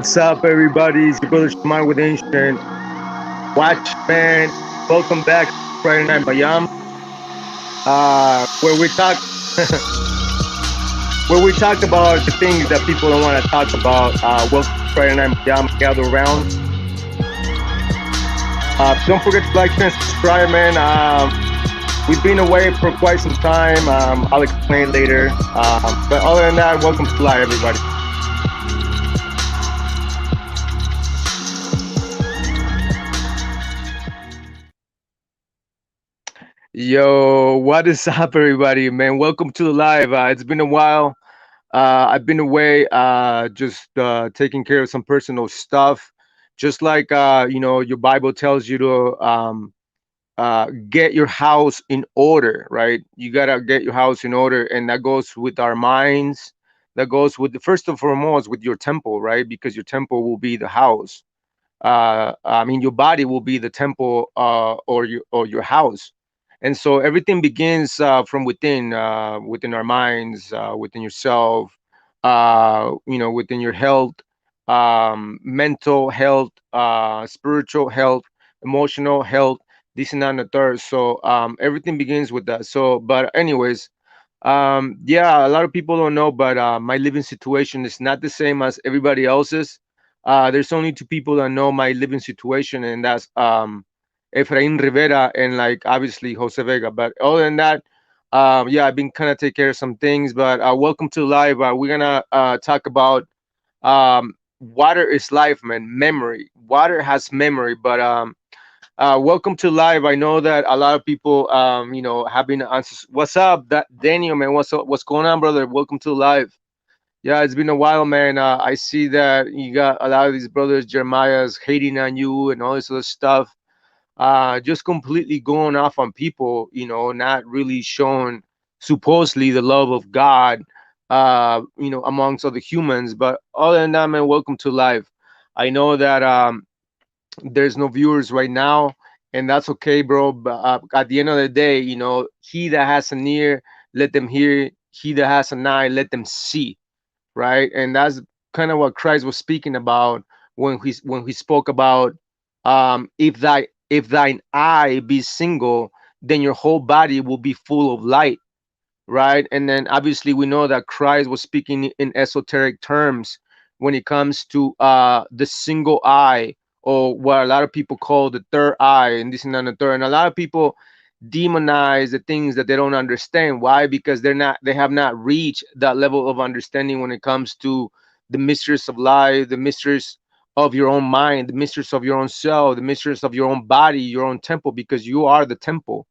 What's up, everybody? It's your brother Shaman with Ancient. Watch, man. Welcome back to Friday Night Miami, where we talk, where we talk about the things that people don't want to talk about. Welcome to Friday Night Miami. Gather around. Don't forget to like, share, and subscribe, man. We've been away for quite some time. I'll explain later. But other than that, welcome to live, everybody. Yo, what is up, everybody, man? Welcome to the live. It's been a while. I've been away, just taking care of some personal stuff. Just like your Bible tells you to get your house in order, right? You gotta get your house in order, and that goes with our minds. That goes with the first and foremost with your temple, right? Because your temple will be the house. I mean, your body will be the temple, or your house. And so everything begins from within, within our minds, within yourself, within your health, mental health, spiritual health, emotional health, this and that and the third. So everything begins with that. So, but anyways, yeah, a lot of people don't know, but my living situation is not the same as everybody else's. There's only two people that know my living situation, and that's Efrain Rivera and, like, obviously Jose Vega. But other than that, yeah, I've been kind of take care of some things. But welcome to live. We're gonna talk about water is life, man. Memory. Water has memory, but welcome to live. I know that a lot of people, have been answers. What's up, that Daniel, man? What's up? What's going on, brother? Welcome to live. Yeah, it's been a while, man. I see that you got a lot of these brothers, Jeremiah's hating on you and all this other stuff. Just completely going off on people, not really showing supposedly the love of God, amongst other humans. But other than that, man, welcome to live. I know that there's no viewers right now, and that's okay, bro. But at the end of the day, he that has an ear, let them hear. He that has an eye, let them see. Right, and that's kind of what Christ was speaking about when he spoke about, if thine eye be single, then your whole body will be full of light. Right, and then obviously we know that Christ was speaking in esoteric terms when it comes to the single eye, or what a lot of people call the third eye, and this and that and the third. And a lot of people demonize the things that they don't understand. Why? Because they have not reached that level of understanding when it comes to the mysteries of life, the mysteries of your own mind, the mysteries of your own self, the mysteries of your own body, your own temple, because you are the temple.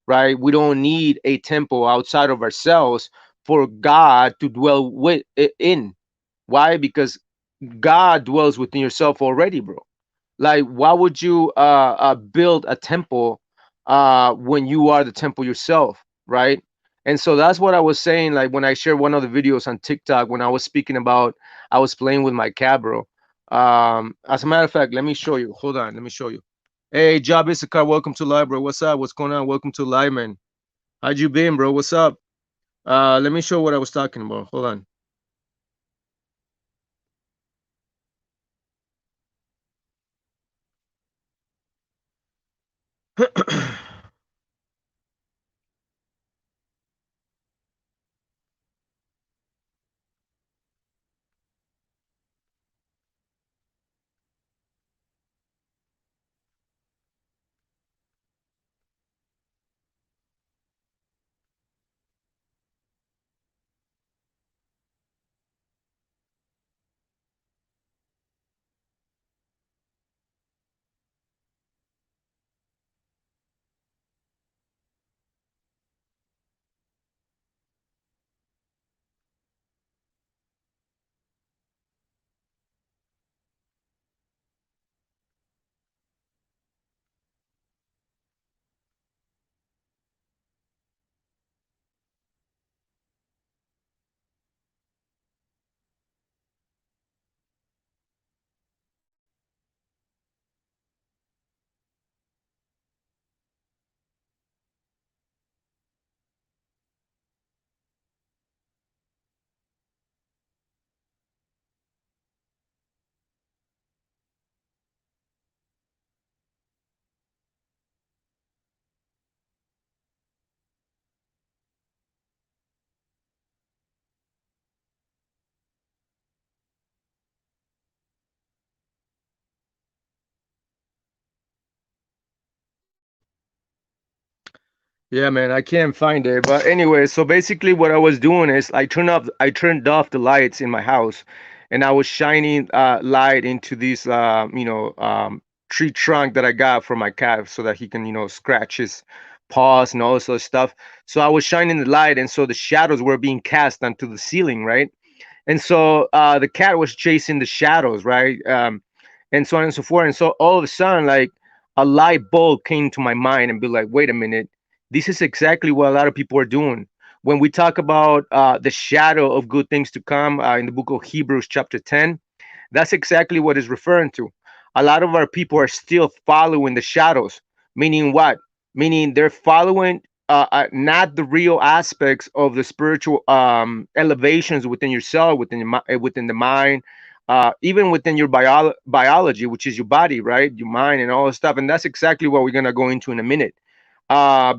Right? We don't need a temple outside of ourselves for God to dwell in. Why? Because God dwells within yourself already, bro. Like, why would you build a temple when you are the temple yourself, right? And so that's what I was saying. Like, when I shared one of the videos on TikTok, when I was speaking about, I was playing with my cat, bro. As a matter of fact, let me show you. Hold on, let me show you. Hey, Job Issachar, welcome to live, bro. What's up? What's going on? Welcome to live, man. How'd you been, bro? What's up? Let me show what I was talking about. Hold on. Yeah, man, I can't find it. But anyway, so basically what I was doing is I turned off the lights in my house, and I was shining light into this tree trunk that I got from my cat so that he can, scratch his paws and all this other stuff. So I was shining the light, and so the shadows were being cast onto the ceiling, right? And so the cat was chasing the shadows, right? And so on and so forth. And so all of a sudden, like a light bulb came to my mind and be like, wait a minute, this is exactly what a lot of people are doing. When we talk about the shadow of good things to come in the book of Hebrews, chapter 10, that's exactly what it's referring to. A lot of our people are still following the shadows, meaning what? Meaning they're following not the real aspects of the spiritual elevations within yourself, within the mind, even within your biology, which is your body, right? Your mind and all this stuff. And that's exactly what we're gonna go into in a minute,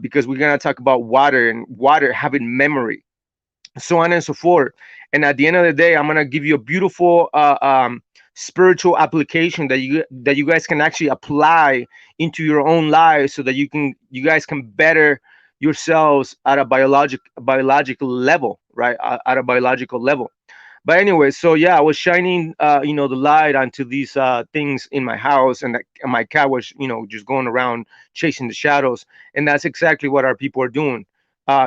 because we're gonna talk about water and water having memory, so on and so forth. And at the end of the day, I'm gonna give you a beautiful spiritual application that you guys can actually apply into your own lives, so that you guys can better yourselves at a biological level, right? At a biological level. But anyway, so yeah, I was shining, the light onto these things in my house, and my cat was, just going around chasing the shadows, and that's exactly what our people are doing.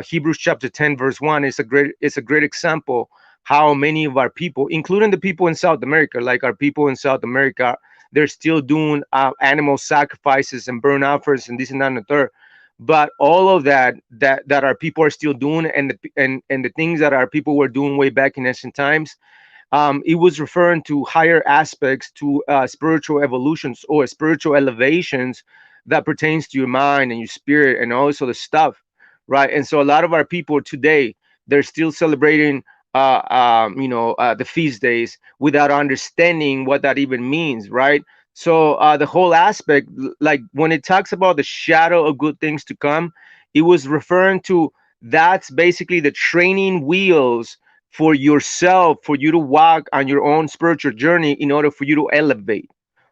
Hebrews chapter 10, verse 1 is a great example how many of our people, including the people in South America, like our people in South America, they're still doing animal sacrifices and burnt offerings and this and that and the third. But all of that our people are still doing, and the things that our people were doing way back in ancient times, it was referring to higher aspects, to spiritual evolutions or spiritual elevations that pertains to your mind and your spirit and all this other stuff, right? And so a lot of our people today, they're still celebrating the feast days without understanding what that even means, right? So the whole aspect, like when it talks about the shadow of good things to come, it was referring to, that's basically the training wheels for yourself, for you to walk on your own spiritual journey in order for you to elevate.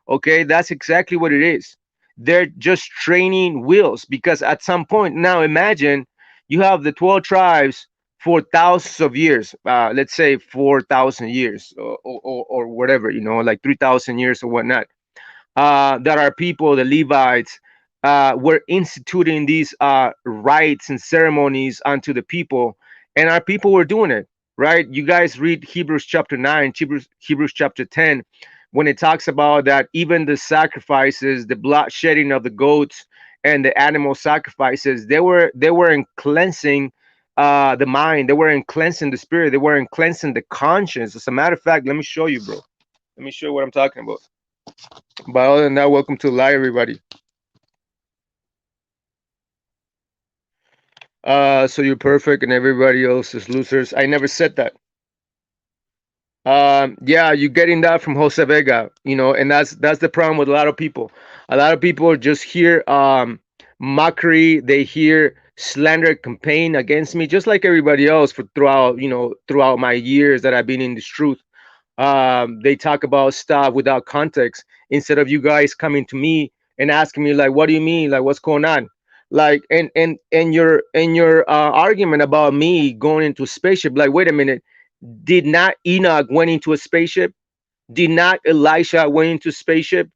Okay, that's exactly what it is. They're just training wheels, because at some point, now imagine you have the 12 tribes for thousands of years, let's say 4,000 years, or whatever, like 3,000 years or whatnot, that our people, the Levites, were instituting these rites and ceremonies unto the people, and our people were doing it, right? You guys read Hebrews chapter 9, Hebrews chapter 10, when it talks about that even the sacrifices, the blood shedding of the goats and the animal sacrifices, they were in cleansing the mind, they were in cleansing the spirit, they were in cleansing the conscience. As a matter of fact, let me show you, bro. Let me show you what I'm talking about. But other than that, welcome to live, everybody. So you're perfect and everybody else is losers. I never said that. Yeah, you're getting that from Jose Vega, and that's the problem with a lot of people. A lot of people just hear mockery, they hear slander campaign against me, just like everybody else for throughout my years that I've been in this truth. They talk about stuff without context, instead of you guys coming to me and asking me, like, what do you mean, like, what's going on, like, and your argument about me going into a spaceship, like, wait a minute, did not Enoch went into a spaceship? Did not Elisha went into a spaceship?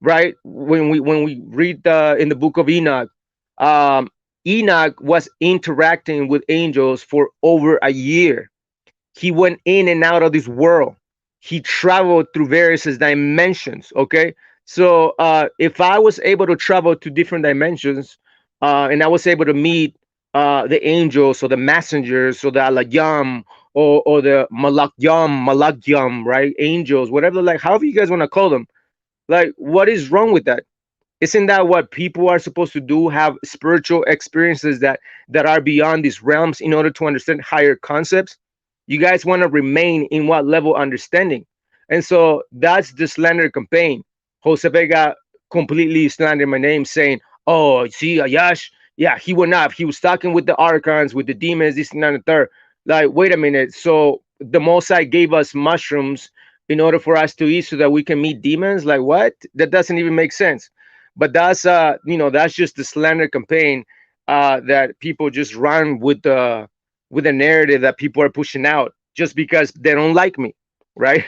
Right? When we read in the book of Enoch, um, Enoch was interacting with angels for over a year. He went in and out of this world. He traveled through various dimensions. Okay, so if I was able to travel to different dimensions, and I was able to meet the angels or the messengers or the alayam, or the malakyam, right? Angels, whatever, like however you guys want to call them. Like, what is wrong with that? Isn't that what people are supposed to do? Have spiritual experiences that are beyond these realms in order to understand higher concepts? You guys want to remain in what level understanding? And so that's the slander campaign. Jose Vega completely slandered my name, saying, "Oh, see, Ayash, yeah, he went up. He was talking with the archons, with the demons, this and that and the third." Like, wait a minute. So the Mosai gave us mushrooms in order for us to eat so that we can meet demons? Like, what? That doesn't even make sense. But that's just the slander campaign, that people just run with the narrative that people are pushing out just because they don't like me, right?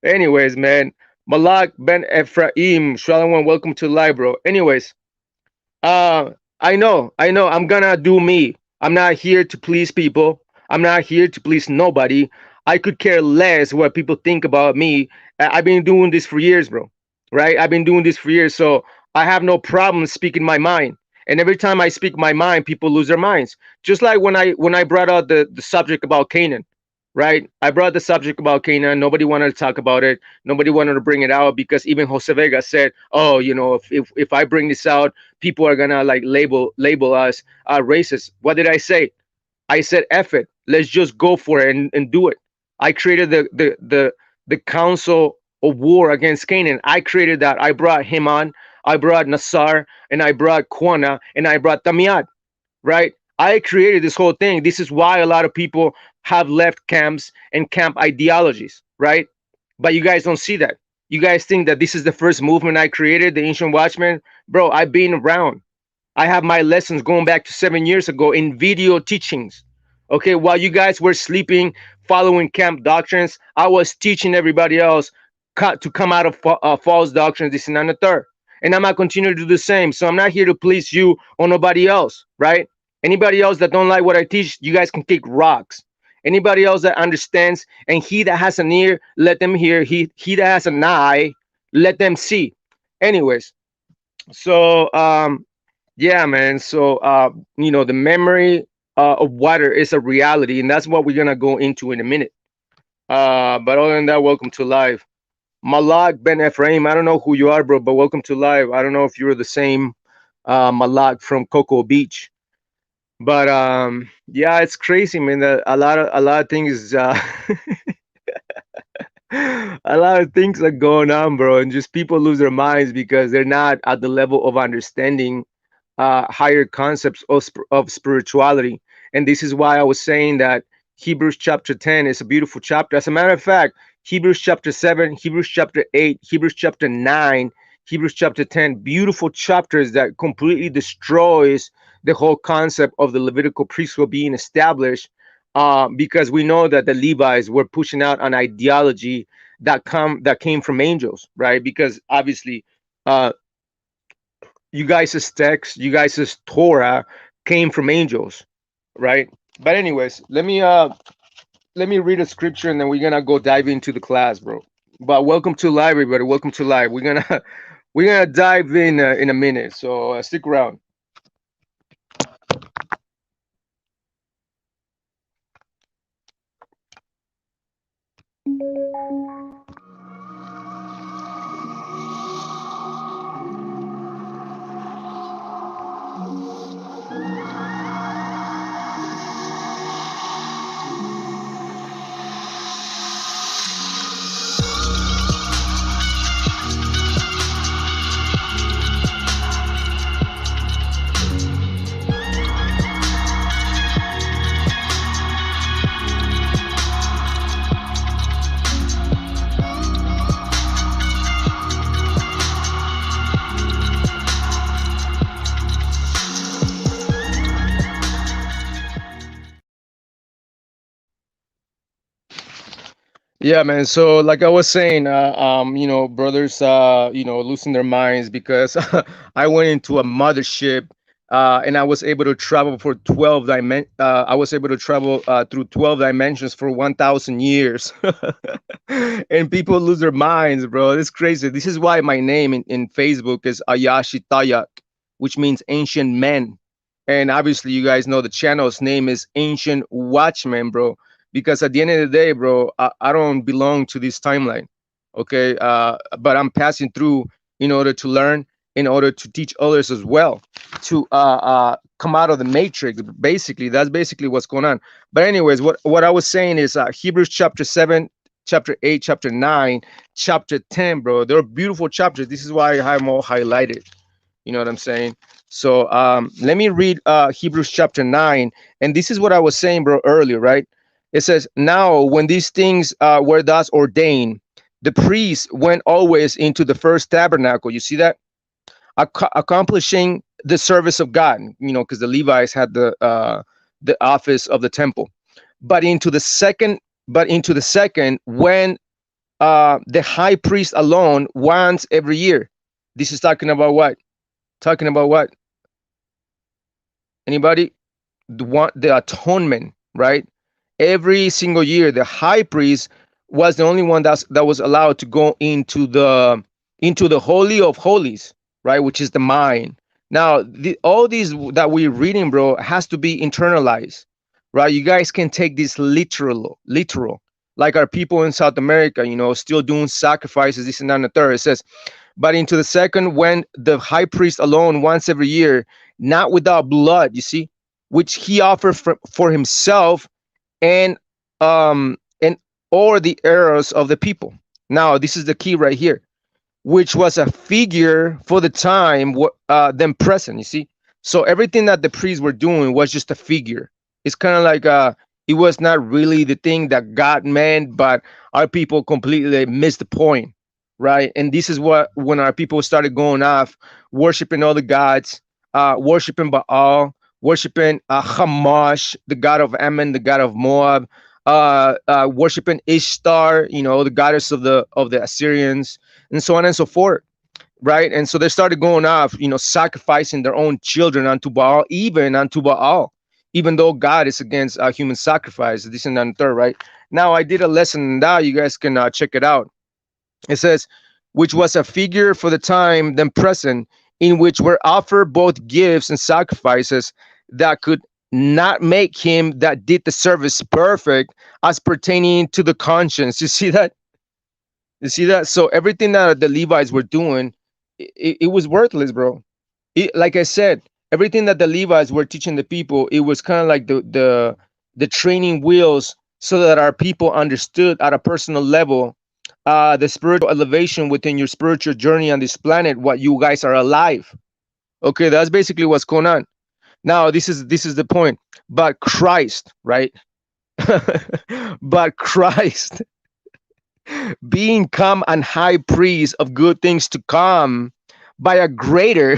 Anyways, man, Malak Ben Ephraim, Shalom, welcome to live, bro. Anyways, uh, I know, I'm gonna do me. I'm not here to please people. I'm not here to please nobody. I could care less what people think about me. I've been doing this for years, bro. Right? I've been doing this for years, so I have no problem speaking my mind. And every time I speak my mind, people lose their minds. Just like when I brought out the subject about Canaan, right? I brought the subject about Canaan. Nobody wanted to talk about it. Nobody wanted to bring it out because even Jose Vega said, "Oh, you know, if I bring this out, people are gonna like label us racist." What did I say? I said, "F it. Let's just go for it and do it." I created the Council of War against Canaan. I created that. I brought him on. I brought Nassar, and I brought Kwana, and I brought Tamiat, right? I created this whole thing. This is why a lot of people have left camps and camp ideologies, right? But you guys don't see that. You guys think that this is the first movement I created, the Ancient Watchmen. Bro, I've been around. I have my lessons going back to 7 years ago in video teachings. Okay, while you guys were sleeping, following camp doctrines, I was teaching everybody else to come out of false doctrines, this and that and the third. And I'm gonna continue to do the same. So I'm not here to please you or nobody else, right? Anybody else that don't like what I teach, you guys can kick rocks. Anybody else that understands, and he that has an ear, let them hear. He that has an eye, let them see. Anyways, so yeah, man. So the memory of water is a reality, and that's what we're gonna go into in a minute. But other than that, welcome to live. Malak Ben Ephraim, I don't know who you are, bro, but welcome to live. I don't know if you're the same Malak from Cocoa Beach. But yeah, it's crazy, man. That a lot of things a lot of things are going on, bro, and just people lose their minds because they're not at the level of understanding higher concepts of spirituality. And this is why I was saying that Hebrews chapter 10 is a beautiful chapter. As a matter of fact, Hebrews chapter 7, Hebrews chapter 8, Hebrews chapter 9, Hebrews chapter 10, beautiful chapters that completely destroys the whole concept of the Levitical priesthood being established, because we know that the Levites were pushing out an ideology that came from angels, right? Because obviously, uh, you guys' text, you guys' Torah came from angels, right? But anyways, let me read a scripture and then we're gonna go dive into the class, bro. But welcome to live, everybody. Welcome to live. We're gonna dive in a minute, so stick around. Yeah, man. So, like I was saying, brothers, losing their minds because I went into a mothership, and I was able to travel for 12 dimensions. I was able to travel through 12 dimensions for 1,000 years, and people lose their minds, bro. It's crazy. This is why my name in Facebook is Ayashi Tayak, which means ancient men. And obviously, you guys know the channel's name is Ancient Watchmen, bro, because at the end of the day, bro, I don't belong to this timeline. Okay, but I'm passing through in order to learn, in order to teach others as well, to come out of the matrix. Basically, that's basically what's going on. But anyways, what I was saying is Hebrews chapter 7, chapter 8, chapter 9, chapter 10, bro. They're beautiful chapters. This is why I have them all highlighted. You know what I'm saying? So let me read Hebrews chapter 9, and this is what I was saying, bro, earlier, right? It says, now when these things were thus ordained, the priest went always into the first tabernacle. You see that? Accomplishing the service of God, because the Levites had the office of the temple. But into the second, when the high priest alone once every year. This is talking about what? Talking about what? Anybody? The atonement, right? Every single year, the high priest was the only one that was allowed to go into the holy of holies, right? Which is the mind. Now, all these that we're reading, bro, has to be internalized, right? You guys can take this literal, like our people in South America, still doing sacrifices, this and that and the third. It says, but into the second, when the high priest alone once every year, not without blood, you see, which he offered for himself and and or the errors of the people. Now, this is the key right here, which was a figure for the time then present. You see, so everything that the priests were doing was just a figure. It's kind of like it was not really the thing that God meant, but our people completely missed the point, right? And this is what when our people started going off, worshiping all the gods, worshiping Baal, worshiping Hamash, the god of Ammon, the god of Moab, worshiping Ishtar, the goddess of the Assyrians, and so on and so forth, right? And so they started going off, sacrificing their own children unto Baal, even though God is against human sacrifice. This and that and third, right? Now, I did a lesson in that. You guys can check it out. It says, which was a figure for the time then present, in which were offered both gifts and sacrifices that could not make him that did the service perfect as pertaining to the conscience. You see that? You see that? So everything that the Levites were doing, it was worthless, bro. Like I said, everything that the Levites were teaching the people, it was kind of like the training wheels, so that our people understood at a personal level the spiritual elevation within your spiritual journey on this planet, what you guys are alive. Okay, that's basically what's going on. Now, this is the point. But Christ, right? But Christ, being come an high priest of good things to come, by a greater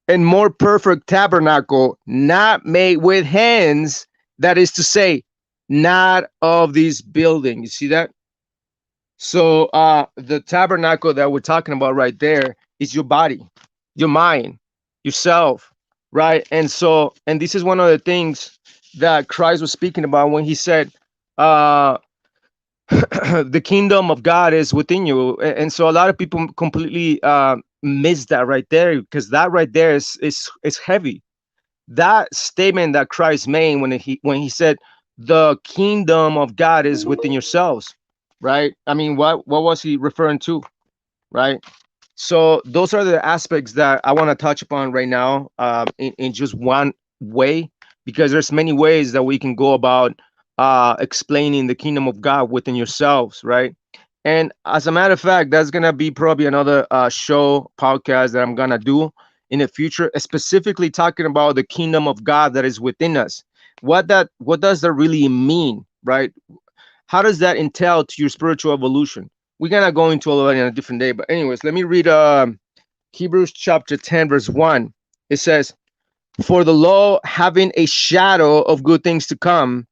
and more perfect tabernacle, not made with hands, that is to say, not of this building. You see that? So the tabernacle that we're talking about right there is your body, your mind, yourself, right? And this is one of the things that Christ was speaking about when he said, the kingdom of God is within you. And so a lot of people completely miss that right there, because that right there is heavy. That statement that Christ made when he said the kingdom of God is within yourselves, right? I mean, what was he referring to, right? So those are the aspects that I want to touch upon right now, in just one way, because there's many ways that we can go about explaining the kingdom of God within yourselves, right? And as a matter of fact, that's gonna be probably another show podcast that I'm gonna do in the future, specifically talking about the kingdom of God that is within us. What does that really mean, right? How does that entail to your spiritual evolution? We're gonna go into all of that in a different day. But anyways, let me read Hebrews chapter 10, verse 1. It says, for the law having a shadow of good things to come,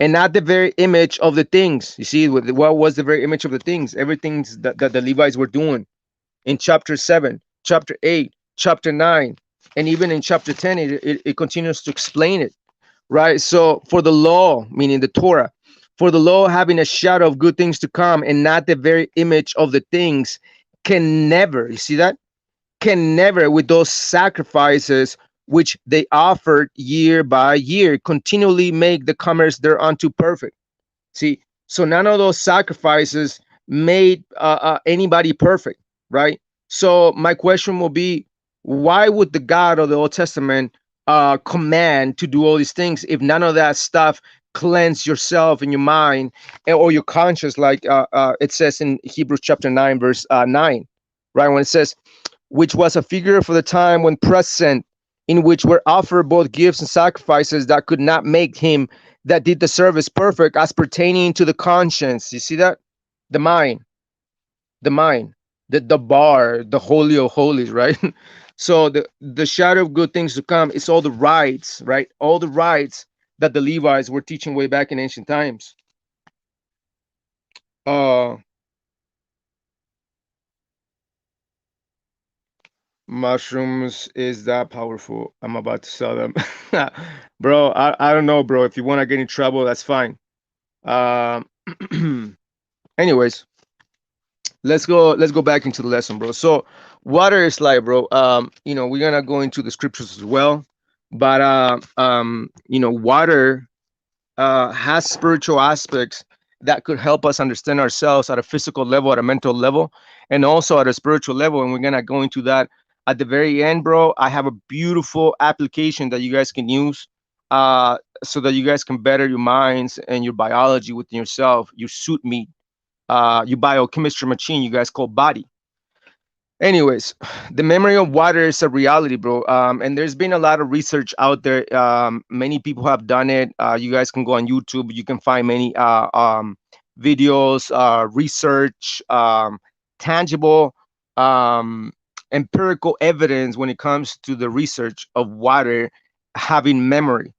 and not the very image of the things. You see, what was the very image of the things? Everything that the Levites were doing in chapter 7, chapter 8, chapter 9, and even in chapter 10, it continues to explain it, right? So for the law, meaning the Torah, for the law having a shadow of good things to come and not the very image of the things, can never, you see that? Can never, with those sacrifices which they offered year by year, continually make the comers thereunto perfect. See, so none of those sacrifices made anybody perfect, right? So my question will be, why would the God of the Old Testament command to do all these things if none of that stuff cleanse yourself and your mind or your conscience, like it says in Hebrews chapter 9, verse 9, right? When it says, which was a figure for the time when present, in which were offered both gifts and sacrifices that could not make him that did the service perfect as pertaining to the conscience. You see that? The mind, the bar, the holy of holies, right? So the shadow of good things to come is all the rites, right? All the rites that the Levites were teaching way back in ancient times. Uh, Mushrooms is that powerful. I'm about to sell them. Bro, I don't know, bro. If you want to get in trouble, that's fine. Um, anyways, let's go back into the lesson, bro. So water is life, bro. We're gonna go into the scriptures as well, but water has spiritual aspects that could help us understand ourselves at a physical level, at a mental level, and also at a spiritual level. And we're gonna go into that at the very end, bro. I have a beautiful application that you guys can use, so that you guys can better your minds and your biology within yourself, your suit meat, your biochemistry machine you guys call body. Anyways, the memory of water is a reality, bro. And there's been a lot of research out there. Many people have done it. You guys can go on YouTube. You can find many videos, research, tangible, um, empirical evidence when it comes to the research of water having memory.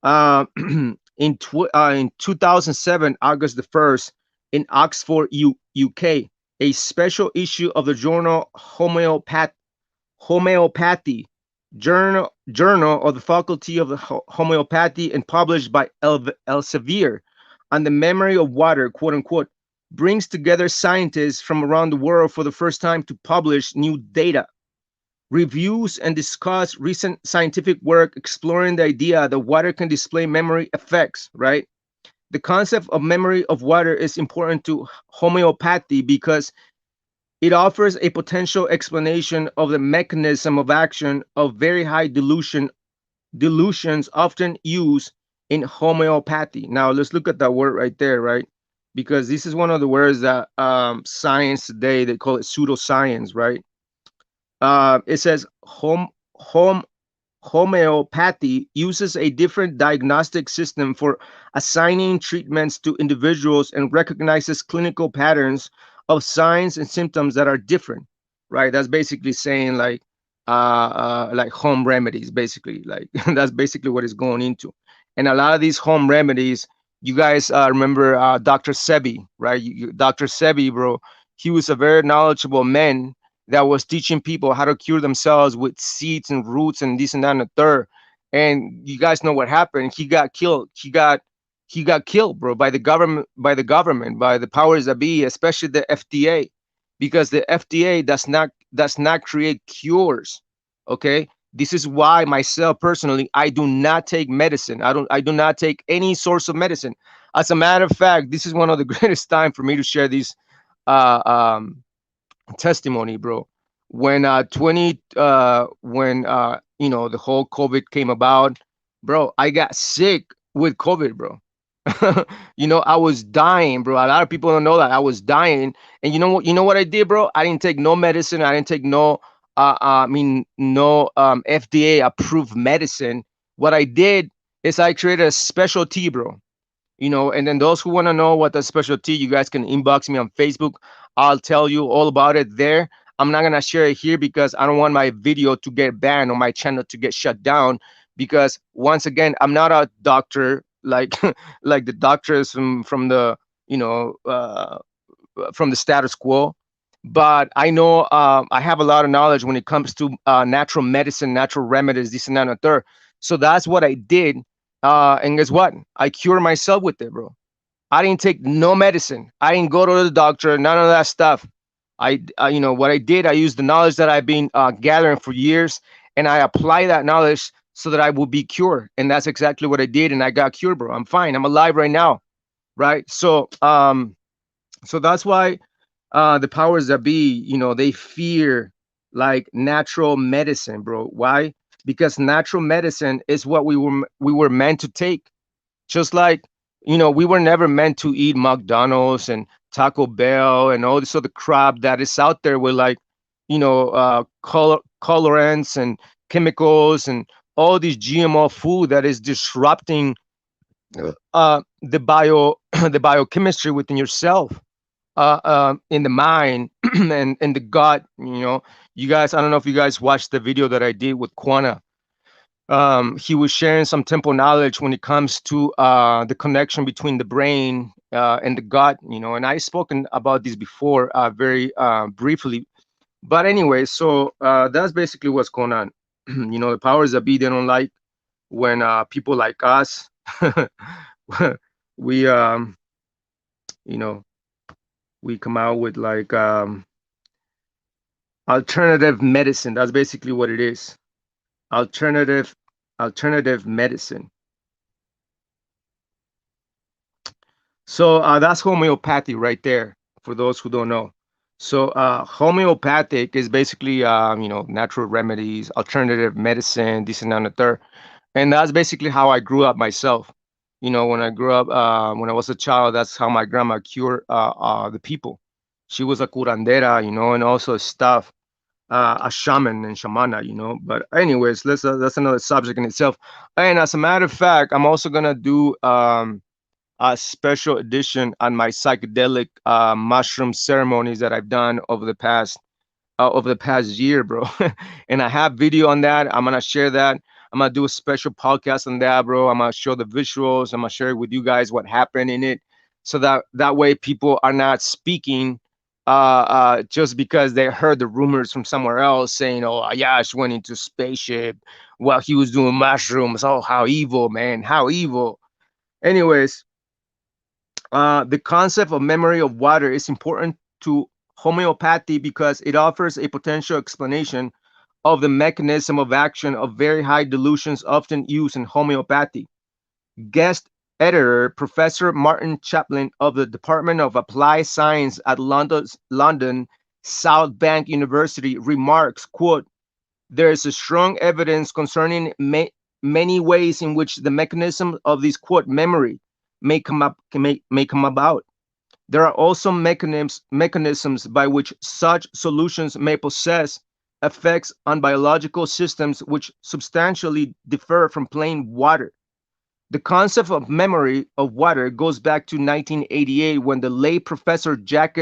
Uh, in 2007, August the 1st, in Oxford, UK, a special issue of the journal Homeopathy, journal of the Faculty of the Homeopathy, and published by Elsevier on the memory of water, quote unquote, brings together scientists from around the world for the first time to publish new data, reviews, and discuss recent scientific work exploring the idea that water can display memory effects, right? The concept of memory of water is important to homeopathy because it offers a potential explanation of the mechanism of action of very high dilutions often used in homeopathy. Now let's look at that word right there, right? Because this is one of the words that science today they call it pseudoscience, right? It says home homeopathy uses a different diagnostic system for assigning treatments to individuals and recognizes clinical patterns of signs and symptoms that are different, right? That's basically saying like home remedies, basically. Like that's basically what it's going into. And a lot of these home remedies, you guys remember Dr. Sebi, right? Dr. Sebi, bro, he was a very knowledgeable man that was teaching people how to cure themselves with seeds and roots and this and that and the third. And you guys know what happened. He got killed. He got killed, bro, by the government, by the powers that be, especially the FDA, because the FDA does not create cures. Okay. This is why myself personally, I do not take medicine. I do not take any source of medicine. As a matter of fact, this is one of the greatest time for me to share these uh, um, testimony, bro. When the whole COVID came about, bro, I got sick with COVID, bro. I was dying, bro. A lot of people don't know that I was dying. And you know what I did, bro? I didn't take no medicine. I didn't take no no FDA approved medicine. What I did is I created a special tea, bro. And then those who want to know what the specialty, you guys can inbox me on Facebook. I'll tell you all about it there. I'm not gonna share it here because I don't want my video to get banned or my channel to get shut down, because once again, I'm not a doctor like like the doctors from the you know from the status quo. But I know I have a lot of knowledge when it comes to natural medicine, natural remedies, this and that and the third. So that's what I did. And guess what? I cured myself with it, bro. I didn't take no medicine. I didn't go to the doctor, none of that stuff. What I did, I used the knowledge that I've been gathering for years, and I apply that knowledge so that I will be cured. And that's exactly what I did, and I got cured, bro. I'm fine. I'm alive right now, right? So that's why the powers that be, they fear like natural medicine, bro. Why? Because natural medicine is what we were meant to take. Just like, we were never meant to eat McDonald's and Taco Bell and all this other crap that is out there with like, colorants and chemicals and all these GMO food that is disrupting the bio the biochemistry within yourself, in the mind. and the gut. You guys, I don't know if you guys watched the video that I did with Quana. He was sharing some temple knowledge when it comes to the connection between the brain and the gut. And I've spoken about this before, very briefly. But anyway, so that's basically what's going on. The powers that be, they don't like when people like us, we you know we come out with like alternative medicine. That's basically what it is. Alternative medicine. So that's homeopathy right there, for those who don't know. So homeopathic is basically natural remedies, alternative medicine, this and that and the third. And that's basically how I grew up myself. When I grew up, when I was a child, that's how my grandma cured the people. She was a curandera, and also a shaman and shamana. But anyways, that's another subject in itself. And as a matter of fact, I'm also gonna do a special edition on my psychedelic mushroom ceremonies that I've done over the past year, bro. And I have video on that. I'm gonna share that. I'm gonna do a special podcast on that, bro. I'm gonna show the visuals. I'm gonna share it with you guys what happened in it, so that way people are not speaking just because they heard the rumors from somewhere else saying, "Oh, Ayash went into spaceship while he was doing mushrooms." Oh, how evil, man! How evil. Anyways, the concept of memory of water is important to homeopathy because it offers a potential explanation of the mechanism of action of very high dilutions often used in homeopathy. Guest editor Professor Martin Chaplin of the Department of Applied Science at London South Bank University remarks, quote, there is a strong evidence concerning many ways in which the mechanism of this, quote, memory may come about. There are also mechanisms by which such solutions may possess effects on biological systems which substantially differ from plain water. The concept of memory of water goes back to 1988 when the late Professor Jacques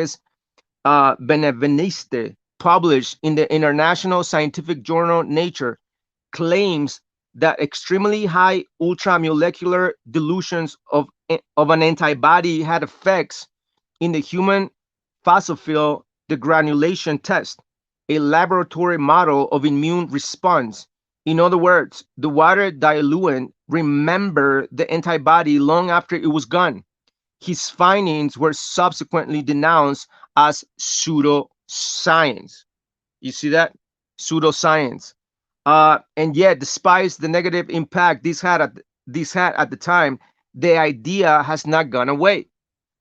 Beneveniste published in the international scientific journal Nature claims that extremely high ultramolecular dilutions of an antibody had effects in the human phosphoryl degranulation test, a laboratory model of immune response. In other words, the water diluent remembered the antibody long after it was gone. His findings were subsequently denounced as pseudoscience. You see that? Pseudoscience. And yet, despite the negative impact this had at the time, the idea has not gone away.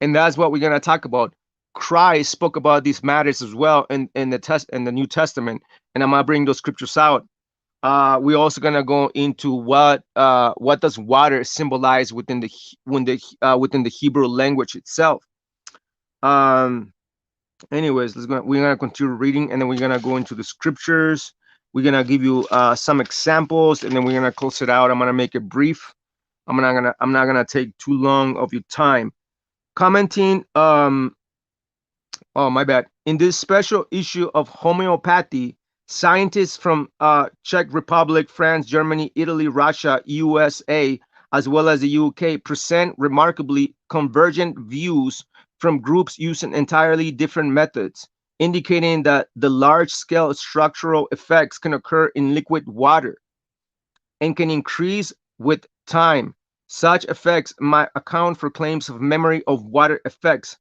And that's what we're gonna talk about. Christ spoke about these matters as well in the New Testament, and I'm gonna bring those scriptures out. We're also gonna go into what does water symbolize within the Hebrew language itself. Um, Anyways, we're gonna continue reading, and then we're gonna go into the scriptures. We're gonna give you some examples, and then we're gonna close it out. I'm gonna make it brief. I'm not gonna take too long of your time. Commenting, oh my bad. In this special issue of Homeopathy, scientists from Czech Republic, France, Germany, Italy, Russia, USA, as well as the UK present remarkably convergent views from groups using entirely different methods, indicating that the large-scale structural effects can occur in liquid water and can increase with time. Such effects might account for claims of memory of water effects.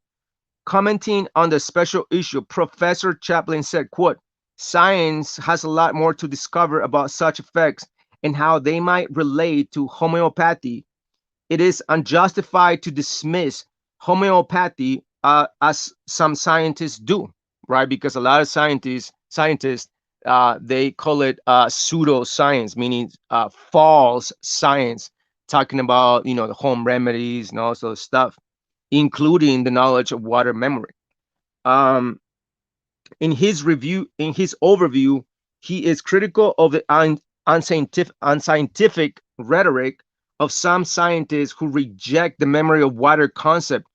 Commenting on the special issue, Professor Chaplin said, quote, science has a lot more to discover about such effects and how they might relate to homeopathy. It is unjustified to dismiss homeopathy as some scientists do, right? Because a lot of scientists they call it pseudoscience, meaning false science, talking about the home remedies and all sort of stuff, including the knowledge of water memory. Um, in his overview, he is critical of the unscientific rhetoric of some scientists who reject the memory of water concept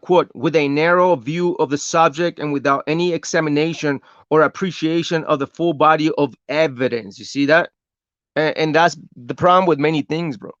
quote, with a narrow view of the subject and without any examination or appreciation of the full body of evidence. You see that? And that's the problem with many things, bro.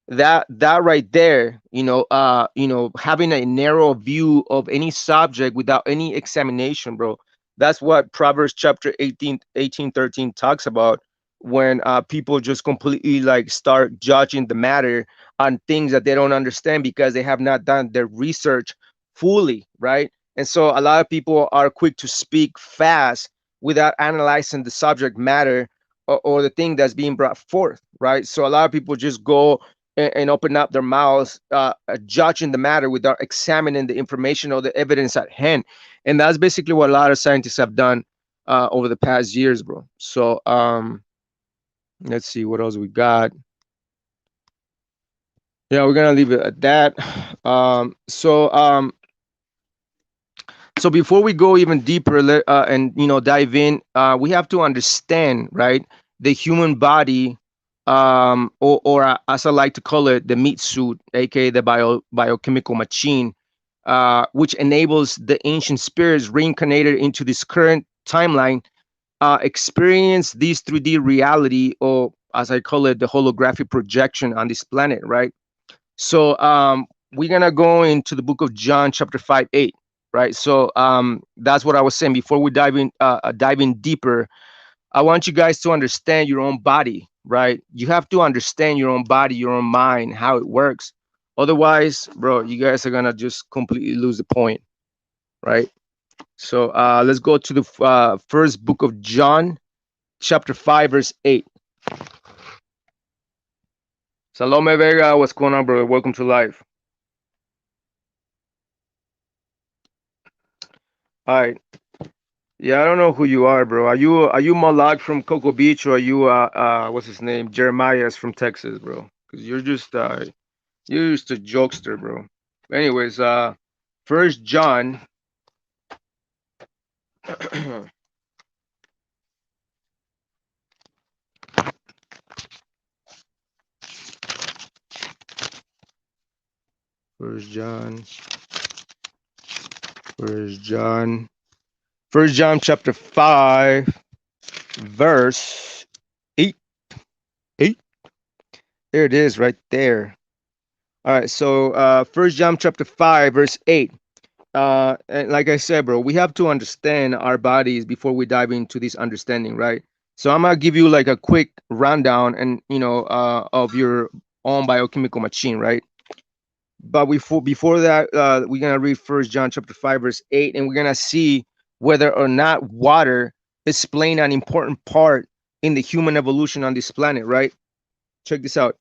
That right there, having a narrow view of any subject without any examination, bro. That's what Proverbs chapter 18:13 talks about, when people just completely like start judging the matter on things that they don't understand because they have not done their research fully, right? And so a lot of people are quick to speak fast without analyzing the subject matter, or the thing that's being brought forth, right? So a lot of people just go and open up their mouths, judging the matter without examining the information or the evidence at hand. And that's basically what a lot of scientists have done over the past years, bro. So let's see what else we got. Yeah, we're gonna leave it at that. So before we go even deeper, and dive in, we have to understand, right, the human body, or as I like to call it, the meat suit, aka the biochemical machine, which enables the ancient spirits reincarnated into this current timeline, experience this 3D reality, or as I call it, the holographic projection on this planet, right? So we're gonna go into the book of John, chapter 5:8, right? So that's what I was saying before we dive in deeper. I want you guys to understand your own body, right? You have to understand your own body, your own mind, how it works. Otherwise, bro, you guys are gonna just completely lose the point, right? So let's go to the first book of John, chapter 5, verse 8. Salome Vega, what's going on, bro? Welcome to life. All right. Yeah, I don't know who you are, bro. Are you Malak from Cocoa Beach, or are you what's his name? Jeremiah's from Texas, bro? Because you're just a jokester, bro. Anyways, First John. First John. First John. First John chapter 5, verse 8. 8. There it is, right there. All right, so First John chapter 5, verse 8. And like I said, bro, we have to understand our bodies before we dive into this understanding, right? So I'm gonna give you like a quick rundown, and of your own biochemical machine, right? But before that, we're gonna read First John chapter 5, verse 8, and we're gonna see whether or not water is playing an important part in the human evolution on this planet, right? Check this out.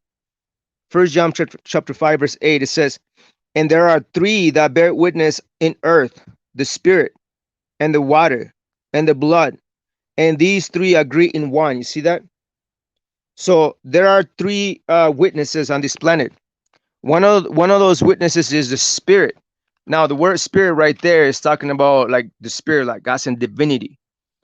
First John chapter 5, verse 8, it says, and there are three that bear witness in earth, the spirit, and the water, and the blood. And these three agree in one. You see that? So there are three witnesses on this planet. One of those witnesses is the spirit. Now, the word spirit right there is talking about like the spirit, like God's in divinity.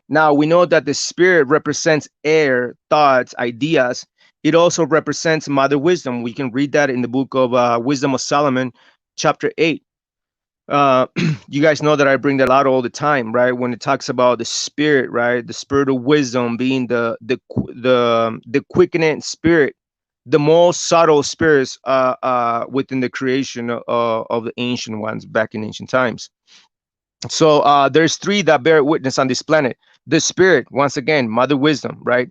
Now, we know that the spirit represents air, thoughts, ideas. It also represents mother wisdom. We can read that in the book of Wisdom of Solomon, chapter 8. You guys know that I bring that out all the time, right? When it talks about the spirit, right? The spirit of wisdom being the quickening spirit, the most subtle spirits within the creation of the ancient ones back in ancient times. So there's three that bear witness on this planet. The spirit, once again, mother wisdom, right?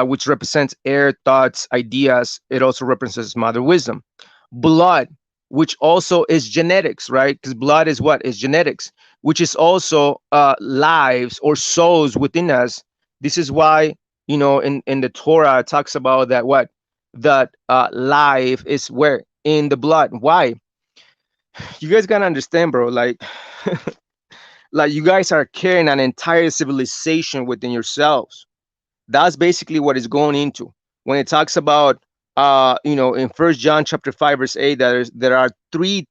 Which represents air, thoughts, ideas. It also represents mother wisdom. Blood, which also is genetics, right? Because blood is what? Is genetics, which is also lives or souls within us. This is why, in the Torah, it talks about that what? That life is where? In the blood. Why? You guys gotta understand, bro. Like, like you guys are carrying an entire civilization within yourselves. That's basically what it's going into when it talks about in First John chapter 5, verse 8, that there are three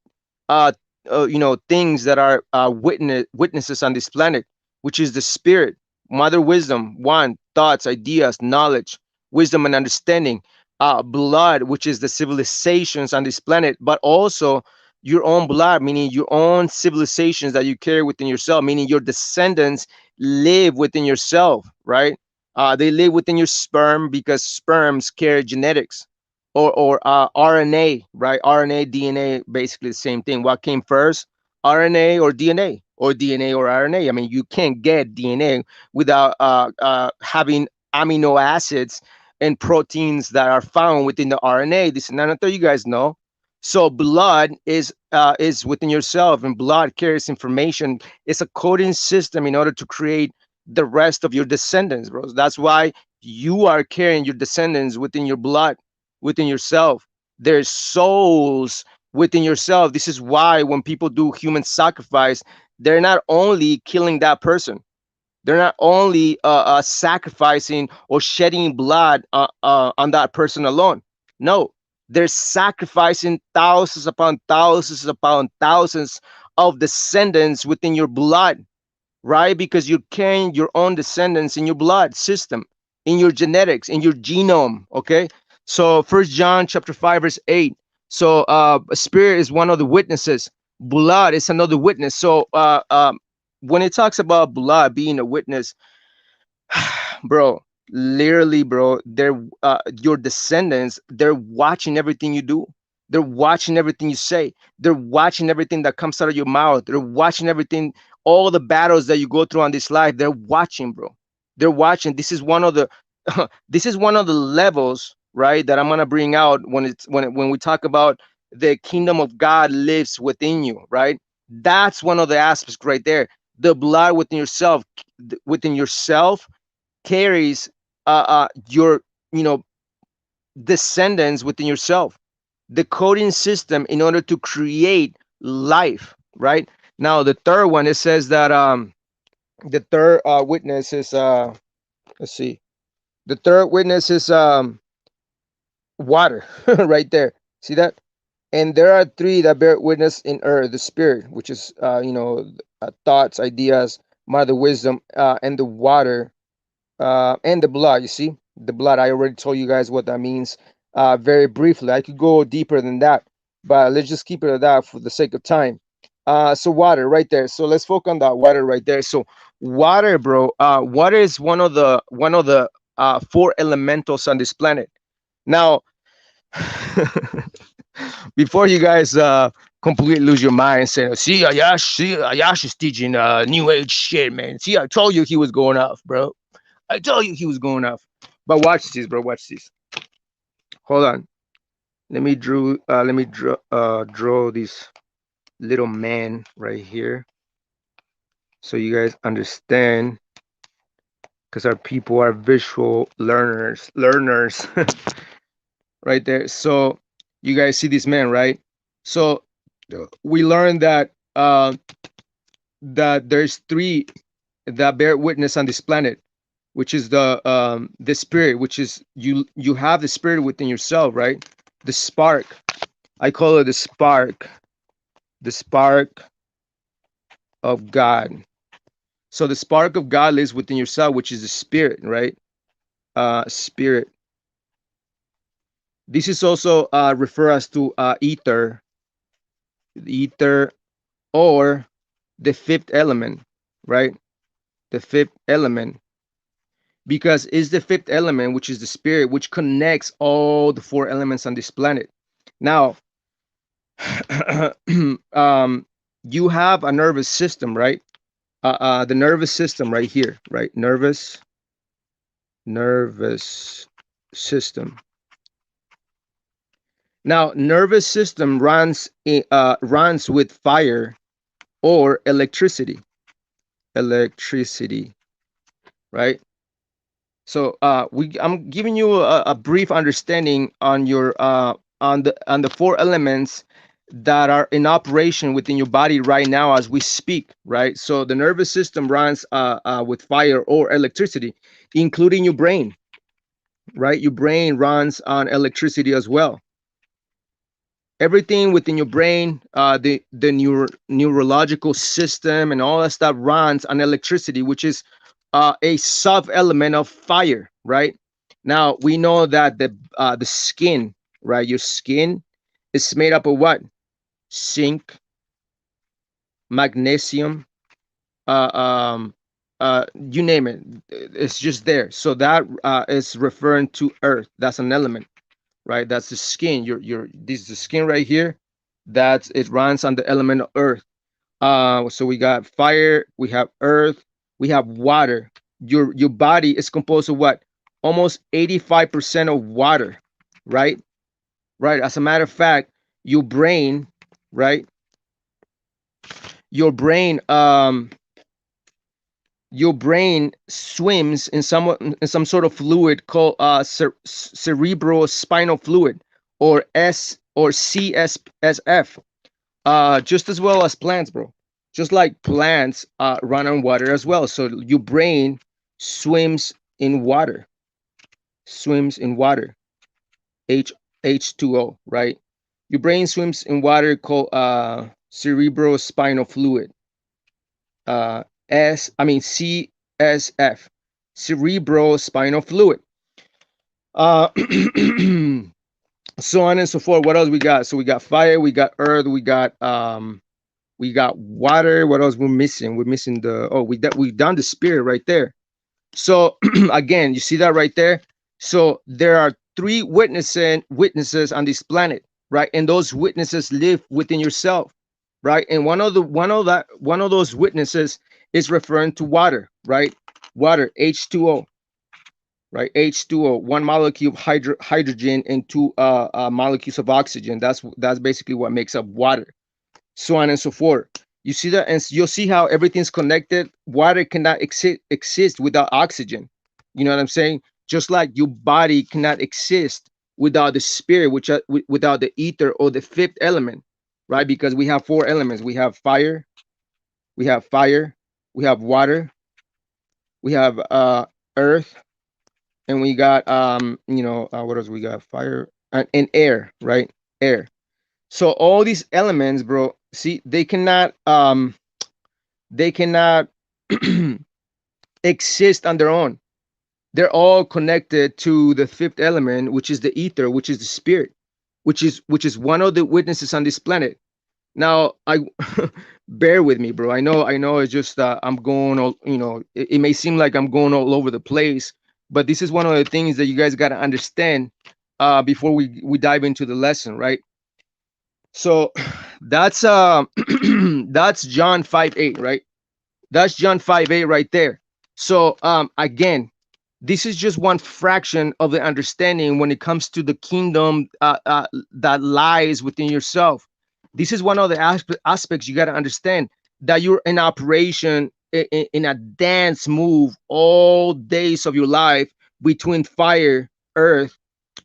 things that are witnesses on this planet, which is the spirit, mother wisdom, one, thoughts, ideas, knowledge, wisdom, and understanding. Blood, which is the civilizations on this planet, but also your own blood, meaning your own civilizations that you carry within yourself, meaning your descendants live within yourself, right? They live within your sperm because sperms carry genetics, or RNA, right? RNA, DNA, basically the same thing. What came first, RNA or DNA, or DNA or RNA? I mean, you can't get DNA without having amino acids and proteins that are found within the RNA. This, and I thought you guys know. So blood is within yourself, and blood carries information. It's a coding system in order to create the rest of your descendants, bros. That's why you are carrying your descendants within your blood, within yourself. There's souls within yourself. This is why when people do human sacrifice, they're not only killing that person, they're not only sacrificing or shedding blood on that person alone. No, they're sacrificing thousands upon thousands of descendants within your blood, right? Because you're carrying your own descendants in your blood system, in your genetics, in your genome. Okay. So First John chapter 5 verse 8. So spirit is one of the witnesses. Blood is another witness. So when it talks about blood being a witness, bro, literally, bro, they're your descendants, they're watching everything you do, they're watching everything you say, they're watching everything that comes out of your mouth, they're watching everything, all the battles that you go through on this life, they're watching, bro. They're watching. This is one of the this is one of the levels, right, that I'm gonna bring out when when we talk about the kingdom of God lives within you, right? That's one of the aspects right there. The blood within yourself carries your, you know, descendants within yourself, the coding system in order to create life, right? Now the third one, it says that the third witness is let's see, the third witness is water. Right there, see that? And there are three that bear witness in earth: the spirit, which is thoughts, ideas, mother wisdom, and the water, and the blood. You see, the blood. I already told you guys what that means very briefly. I could go deeper than that, but let's just keep it at that for the sake of time. So water, right there. So let's focus on that water right there. So water, bro. Water is one of the four elementals on this planet. Now, before you guys completely lose your mind saying, see, Ayash is teaching new age shit, man. See, I told you he was going off, bro. I told you he was going off. But watch this, bro. Watch this. Hold on. Let me draw this little man right here so you guys understand, because our people are visual learners. Right there. So you guys see this man, right? So we learned that there's three that bear witness on this planet, which is the spirit, which is you have the spirit within yourself, right? The spark. I call it the spark of God. So the spark of God lives within yourself, which is the spirit, right? Spirit. This is also refer us to ether, or the fifth element, right? The fifth element, because it's the fifth element, which is the spirit, which connects all the four elements on this planet. Now, you have a nervous system, right? The nervous system right here, right? Nervous system. Now, nervous system runs with fire or electricity. Right? So I'm giving you a brief understanding on your on the four elements that are in operation within your body right now as we speak, right? So the nervous system runs with fire or electricity, including your brain, right? Your brain runs on electricity as well. Everything within your brain, the neurological system and all that stuff runs on electricity, which is a sub element of fire, right? Now we know that the skin, right? Your skin is made up of what? zinc, magnesium, uh, um, you name it. It's just there. So that is referring to earth. That's an element, right? That's the skin. This is the skin right here. That's it runs on the element of earth. So we got fire, we have earth, we have water. Your body is composed of what? Almost 85% of water, right? Right. As a matter of fact, your brain, right? Your brain, your brain swims in some sort of fluid called cerebral spinal fluid, or CSSF. Just as well as plants, bro. Just like plants run on water as well. So your brain swims in water, swims in water, H H2O, right? Your brain swims in water called cerebral spinal fluid. CSF, cerebral spinal fluid. Uh, so on and so forth. What else we got? So we got fire, we got earth, we got water. What else we're missing? We're missing we've done the spirit right there. So again, you see that right there. So there are three witnesses on this planet, right? And those witnesses live within yourself, right? And one of those witnesses is referring to water, right? Water, H2O, right? H2O, one molecule of hydrogen and two molecules of oxygen. That's basically what makes up water, so on and so forth. You see that, and you'll see how everything's connected. Water cannot exist without oxygen. You know what I'm saying? Just like your body cannot exist without the spirit, without the ether or the fifth element, right? Because we have four elements. We have fire, we have water, we have earth, and we got what else we got? Fire and air, right? Air. So all these elements, bro, see, they cannot exist on their own. They're all connected to the fifth element, which is the ether, which is the spirit, which is one of the witnesses on this planet. Now, I bear with me, bro. I know. It's just I'm going all, it may seem like I'm going all over the place, but this is one of the things that you guys got to understand before we dive into the lesson, right? So that's that's John 5:8, right? That's John 5:8 right there. So again, this is just one fraction of the understanding when it comes to the kingdom that lies within yourself. This is one of the aspects you got to understand, that you're in operation in a dance move all days of your life between fire, earth,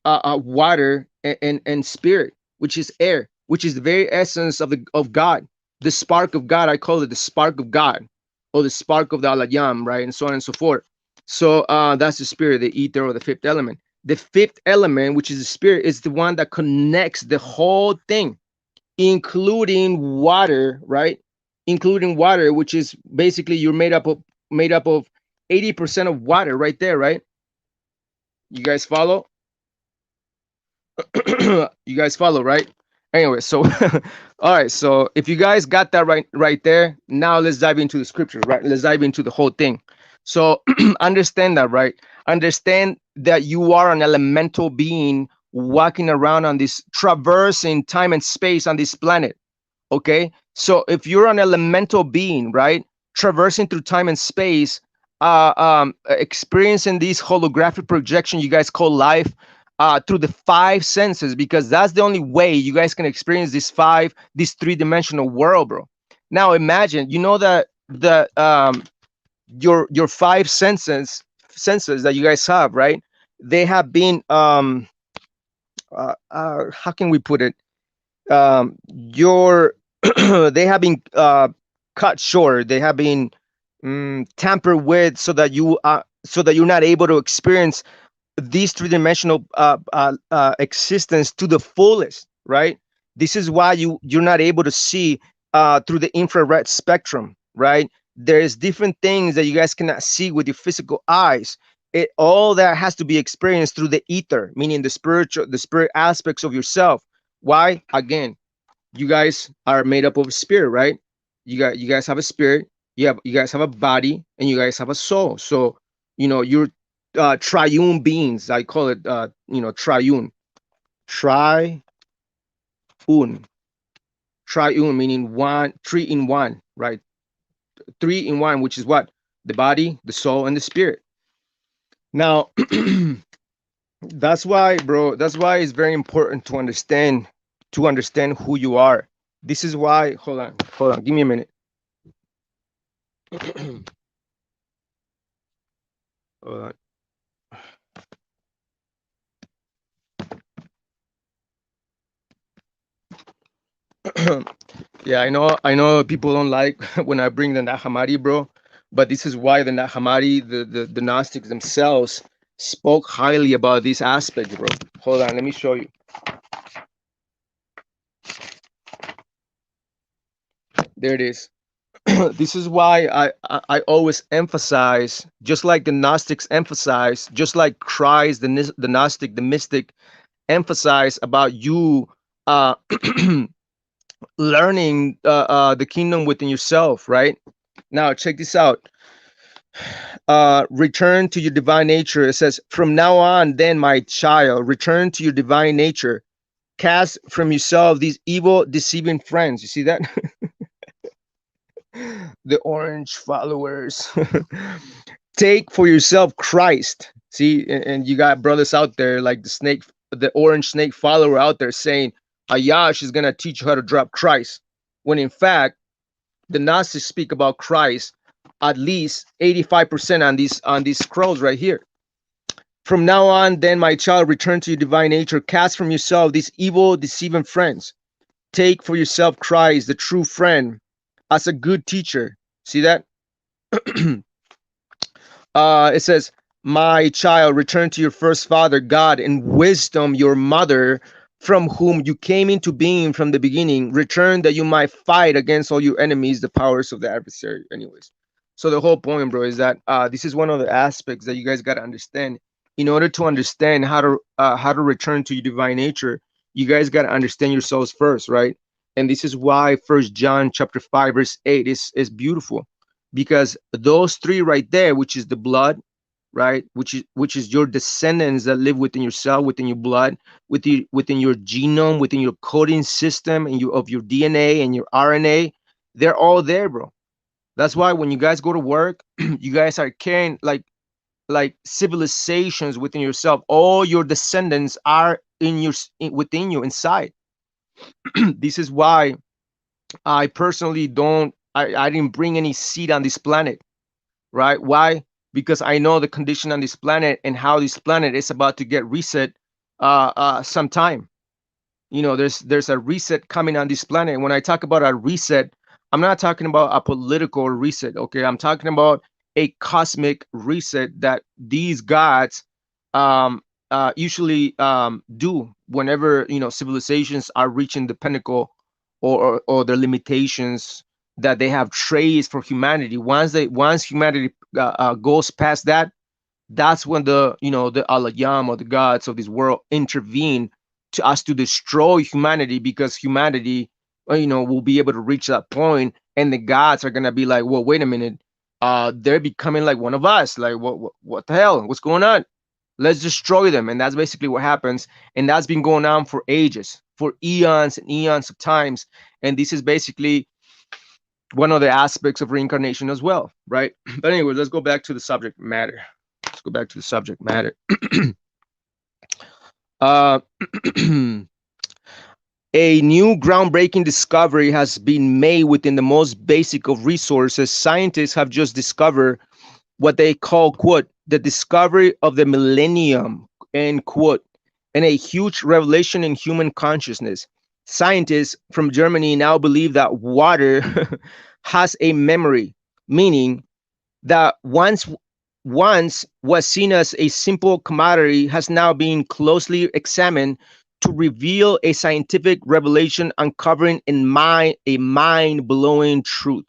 water, and spirit, which is air, which is the very essence of God, the spark of God. I call it the spark of God, or the spark of the Alayam, right, and so on and so forth. So that's the spirit, the ether, or the fifth element. The fifth element, which is the spirit, is the one that connects the whole thing, including water, right? Including water, which is basically you're made up of 80% of water, right there, right? You guys follow? You guys follow, right? Anyway, so all right, so if you guys got that right there, now let's dive into the scripture, right? Let's dive into the whole thing. So understand that, right? Understand that you are an elemental being walking around on this, traversing time and space on this planet. Okay, so if you're an elemental being, right, traversing through time and space, experiencing this holographic projection you guys call life, through the five senses, because that's the only way you guys can experience this three-dimensional world, bro. Now imagine, that your five senses that you guys have, right? They have been how can we put it? Your they have been cut short. They have been tampered with, so that you're not able to experience this three-dimensional existence to the fullest, right? This is why you're not able to see through the infrared spectrum, right? There's different things that you guys cannot see with your physical eyes. All that has to be experienced through the ether, meaning the spirit aspects of yourself. Why? Again, you guys are made up of spirit, right? You guys have a spirit, you guys have a body, and you guys have a soul. So, you're triune beings. I call it triune. Triune. Triune meaning one, three in one, right? Three in one, which is what? The body, the soul, and the spirit. Now, that's why, bro, that's why it's very important to understand who you are. This is why, hold on, give me a minute. Hold on. Yeah, I know people don't like when I bring the Nahamari, bro, but this is why the Nahamari, the Gnostics themselves spoke highly about these aspects, bro. Hold on, let me show you. There it is. This is why I always emphasize, just like the Gnostics emphasize, just like Christ, the Gnostic, the mystic emphasize about you uh learning the kingdom within yourself, right? Now check this out. Return to your divine nature. It says, from now on, then, my child, return to your divine nature. Cast from yourself these evil, deceiving friends. You see that? The orange followers. Take for yourself Christ. See, and you got brothers out there like the orange snake follower out there saying, Ayash is going to teach you how to drop Christ. When in fact, the Gnostics speak about Christ at least 85% on these scrolls right here. From now on, then, my child, return to your divine nature. Cast from yourself these evil, deceiving friends. Take for yourself Christ, the true friend, as a good teacher. See that? It says, my child, return to your first father, God, and wisdom, your mother, from whom you came into being from the beginning. Return that you might fight against all your enemies, the powers of the adversary. Anyways, so the whole point, bro, is that this is one of the aspects that you guys got to understand. In order to understand how to return to your divine nature, you guys got to understand yourselves first, right? And this is why First John chapter 5 verse 8 is beautiful, because those three right there, which is the blood, right, which is your descendants that live within your cell, within your blood, within your genome, within your coding system, and of your DNA and your RNA, they're all there, bro. That's why when you guys go to work, you guys are carrying like civilizations within yourself. All your descendants are within you, inside. This is why I personally I didn't bring any seed on this planet, right? Why? Because I know the condition on this planet and how this planet is about to get reset sometime. There's a reset coming on this planet. And when I talk about a reset, I'm not talking about a political reset, okay? I'm talking about a cosmic reset that these gods usually do whenever civilizations are reaching the pinnacle, or their limitations that they have traced for humanity. Once humanity goes past that, that's when the Alayam, or the gods of this world, intervene to us to destroy humanity, because humanity will be able to reach that point, and the gods are gonna be like, well, wait a minute, they're becoming like one of us. Like, what the hell, what's going on? Let's destroy them. And that's basically what happens. And that's been going on for ages, for eons and eons of times. And this is basically one of the aspects of reincarnation as well, right? But anyway, let's go back to the subject matter. Let's go back to the subject matter. uh, a new groundbreaking discovery has been made within the most basic of resources. Scientists have just discovered what they call, quote, the discovery of the millennium, end quote, and a huge revelation in human consciousness. Scientists from Germany now believe that water has a memory, meaning that once was seen as a simple commodity has now been closely examined to reveal a scientific revelation, uncovering a mind-blowing truth.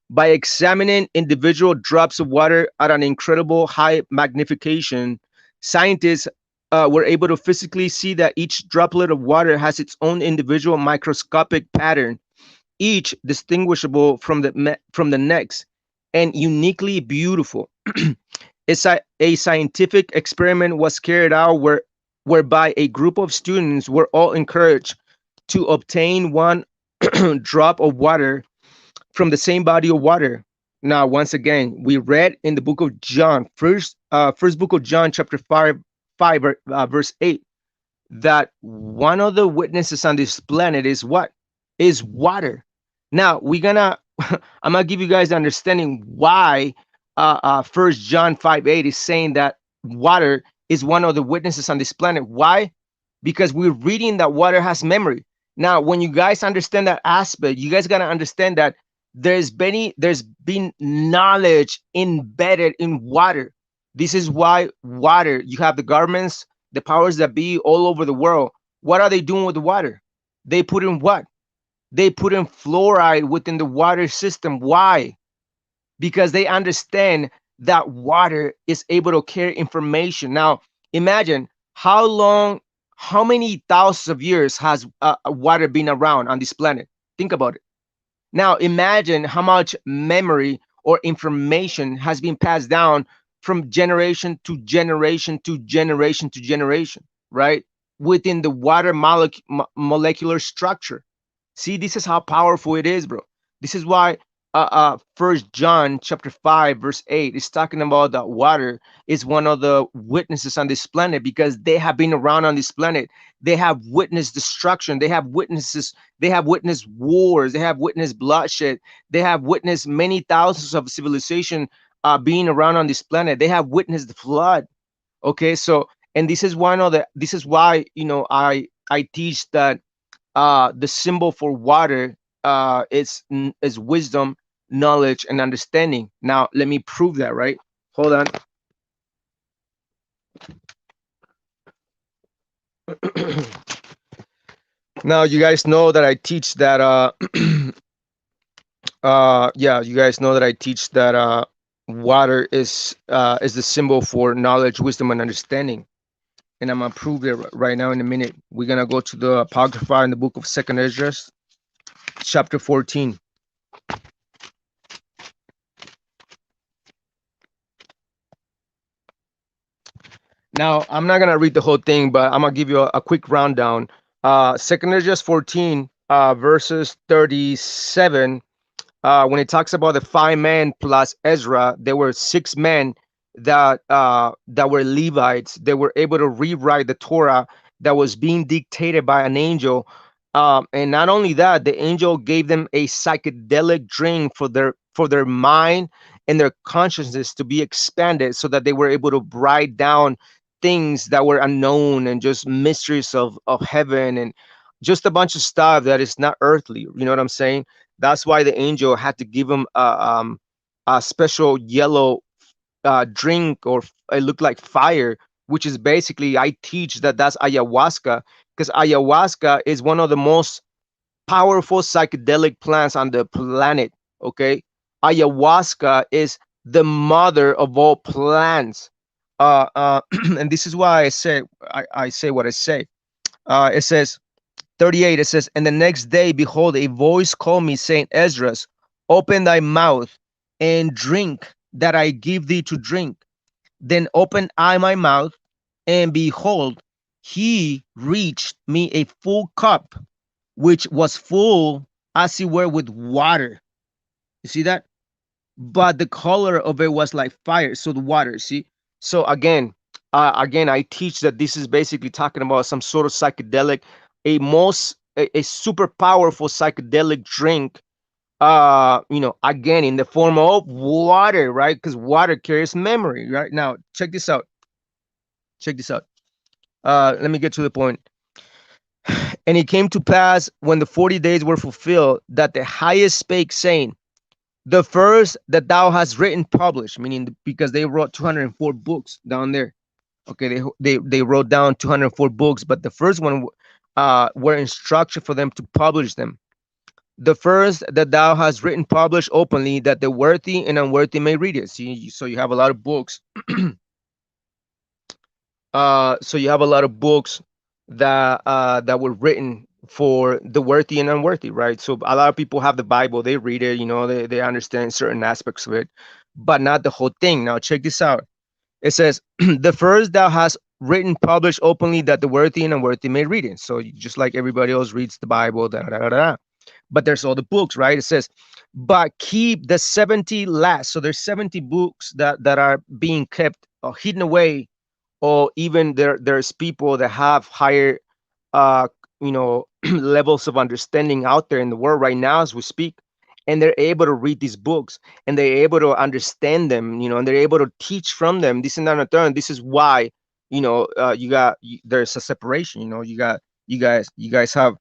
By examining individual drops of water at an incredible high magnification, scientists we're able to physically see that each droplet of water has its own individual microscopic pattern, each distinguishable from the next, and uniquely beautiful. A scientific experiment was carried out whereby a group of students were all encouraged to obtain one drop of water from the same body of water. Now, once again, we read in the book of John, first book of John, chapter 5, verse 8, that one of the witnesses on this planet is what? Is water. Now, I'm gonna give you guys the understanding why First John 5:8 is saying that water is one of the witnesses on this planet. Why? Because we're reading that water has memory. Now, when you guys understand that aspect, you guys gotta understand that there's been knowledge embedded in water. This is why water, you have the governments, the powers that be all over the world. What are they doing with the water? They put in what? They put in fluoride within the water system. Why? Because they understand that water is able to carry information. Now, imagine how long, how many thousands of years has water been around on this planet? Think about it. Now, imagine how much memory or information has been passed down from generation to generation to generation to generation, right? Within the water molecular structure. See, this is how powerful it is, bro. This is why First John chapter 5 verse 8 is talking about that water is one of the witnesses on this planet, because they have been around on this planet. They have witnessed destruction. They have witnessed wars. They have witnessed bloodshed. They have witnessed many thousands of civilization being around on this planet. They have witnessed the flood. Okay, so, and this is why, I teach that the symbol for water is wisdom, knowledge, and understanding. Now, let me prove that, right? Hold on. Now, you guys know that I teach that yeah, you guys know that I teach that water is the symbol for knowledge, wisdom, and understanding. And I'm gonna prove it right now in a minute. We're gonna go to the Apocrypha in the book of Second Esdras, chapter 14. Now, I'm not gonna read the whole thing, but I'm gonna give you a quick rundown. Second Esdras 14, verses 37. When it talks about the 5 men plus Ezra, there were 6 men that were Levites. They were able to rewrite the Torah that was being dictated by an angel. And not only that, the angel gave them a psychedelic drink for their mind and their consciousness to be expanded, so that they were able to write down things that were unknown and just mysteries of heaven, and just a bunch of stuff that is not earthly. You know what I'm saying? That's why the angel had to give him a special yellow drink, or it looked like fire, which is basically, I teach that that's ayahuasca, because ayahuasca is one of the most powerful psychedelic plants on the planet. Okay, ayahuasca is the mother of all plants. And this is why I say what I say. It says 38, it says, and the next day, behold, a voice called me, saying, Esdras, open thy mouth and drink that I give thee to drink. Then opened I my mouth, and behold, he reached me a full cup, which was full as it were with water. You see that? But the color of it was like fire. So the water, see? So again, I teach that this is basically talking about some sort of psychedelic, a super powerful psychedelic drink. Again, in the form of water, right? Because water carries memory, right? Now, check this out. Check this out. Let me get to the point. And it came to pass, when the 40 days were fulfilled, that the highest spake, saying, the first that thou hast written, published, meaning because they wrote 204 books down there. Okay, they wrote down 204 books, but the first one were instruction for them to publish them. The first that thou hast written, published openly, that the worthy and unworthy may read it. See, so you have a lot of books. So you have a lot of books that were written for the worthy and unworthy, right? So a lot of people have the Bible, they read it, they understand certain aspects of it, but not the whole thing. Now check this out. It says, the first thou hast written published openly that the worthy and unworthy may read it. So just like everybody else reads the Bible, da, da, da, da. But there's all the books, right? It says, but keep the 70 last. So there's 70 books that are being kept hidden away, or even there's people that have higher uh levels of understanding out there in the world right now as we speak, and they're able to read these books, and they're able to understand them, and they're able to teach from them. This is not a turn. This is why there's a separation. You guys have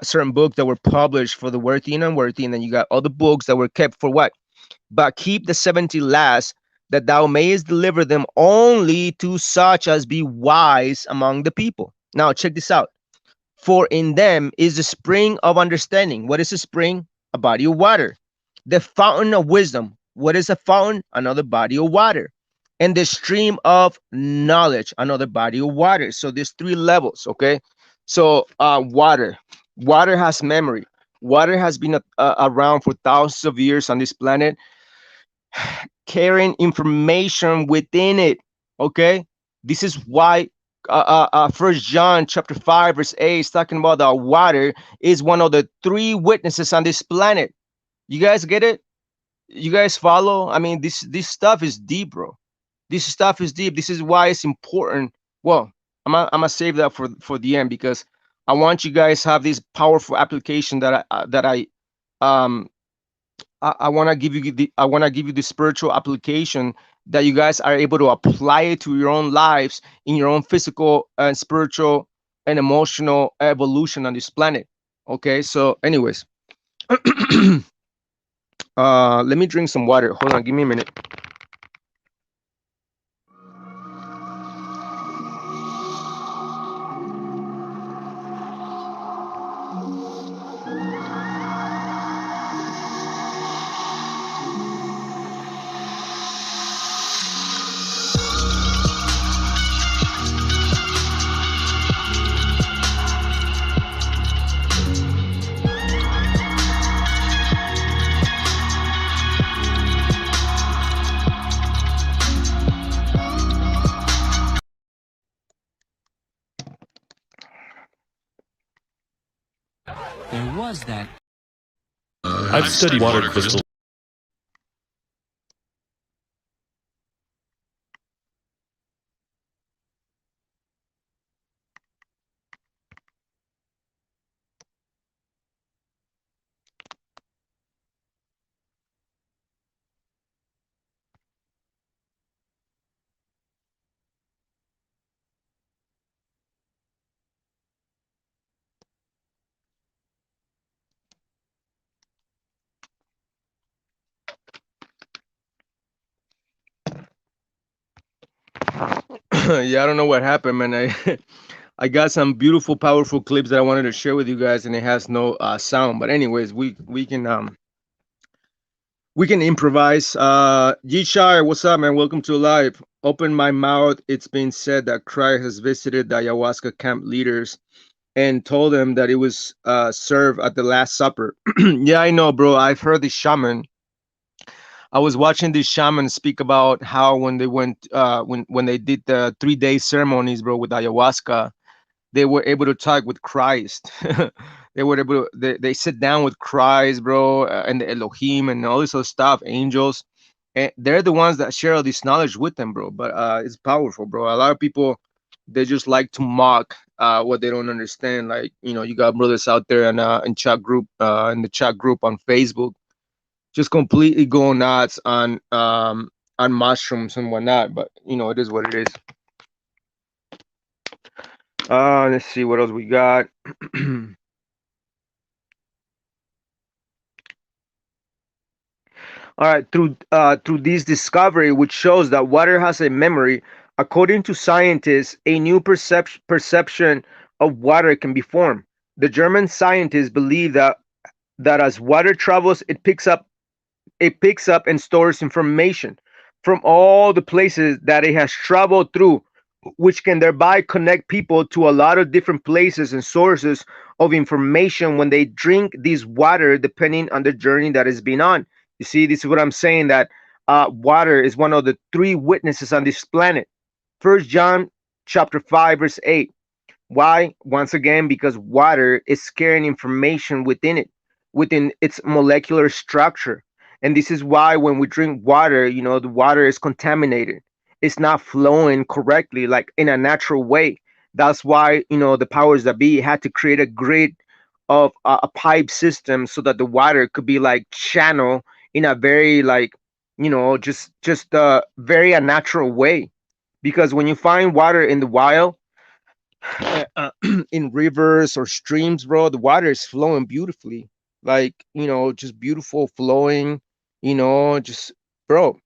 certain books that were published for the worthy and unworthy, and then you got other books that were kept for what? But keep the 70 last, that thou mayest deliver them only to such as be wise among the people. Now check this out. For in them is the spring of understanding. What is a spring? A body of water. The fountain of wisdom. What is a fountain? Another body of water. And the stream of knowledge, another body of water. So there's three levels, okay? So water has memory. Water has been around for thousands of years on this planet, carrying information within it. Okay, this is why First John chapter 5 verse 8 is talking about that water is one of the three witnesses on this planet. You guys get it? You guys follow? I mean, this stuff is deep, bro. This stuff is deep. This is why it's important. Well, I'm gonna save that for the end, because I want you guys to have this powerful application um I want to give you the spiritual application that you guys are able to apply it to your own lives, in your own physical and spiritual and emotional evolution on this planet. Okay, so anyways, let me drink some water. Hold on, give me a minute. There was that. I've studied water crystal. Yeah, I don't know what happened, man. I got some beautiful, powerful clips that I wanted to share with you guys, and it has no sound. But anyways, we can improvise. G Shire, what's up, man? Welcome to live. Open my mouth. It's been said that Christ has visited the ayahuasca camp leaders and told them that it was served at the Last Supper. Yeah, I know, bro. I've heard the shaman. I was watching this shaman speak about how when they went, when they did the 3 day ceremonies, bro, with ayahuasca, they were able to talk with Christ. They were able to, they sit down with Christ, bro, and the Elohim and all this other stuff, angels. And they're the ones that share all this knowledge with them, bro. But it's powerful, bro. A lot of people, they just like to mock what they don't understand. Like, you got brothers out there in the chat group on Facebook, just completely going nuts on mushrooms and whatnot. But it is what it is. Let's see what else we got. All right, through this discovery, which shows that water has a memory, according to scientists, a new perception of water can be formed. The German scientists believe that as water travels, it picks up and stores information from all the places that it has traveled through. which can thereby connect people to a lot of different places and sources of information when they drink this water, depending on the journey that is being on. You see, this is what I'm saying, that water is one of the three witnesses on this planet. First John chapter 5 verse 8. Why? Once again, because water is carrying information within it, within its molecular structure. And this is why when we drink water, the water is contaminated. It's not flowing correctly, like in a natural way. That's why, the powers that be had to create a grid of a pipe system so that the water could be like channel in a very like, just a very unnatural way. Because when you find water in the wild, in rivers or streams, bro, the water is flowing beautifully, like, just beautiful flowing, just, bro.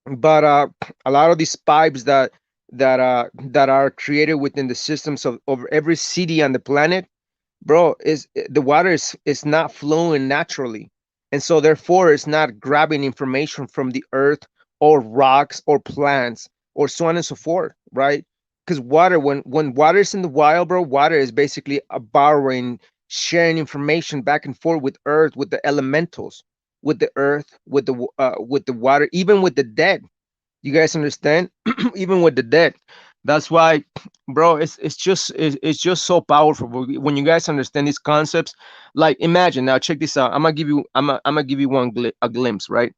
But a lot of these pipes that are created within the systems of every city on the planet, bro, is the water is not flowing naturally, and so therefore it's not grabbing information from the earth or rocks or plants or so on and so forth, right? Because water, when water is in the wild, bro, water is basically a borrowing, sharing information back and forth with earth, with the elementals, with the earth, with the water, even with the dead. You guys understand? Even with the dead. That's why, bro, it's just so powerful when you guys understand these concepts. Like, imagine now, check this out. I'm gonna give you a glimpse, right?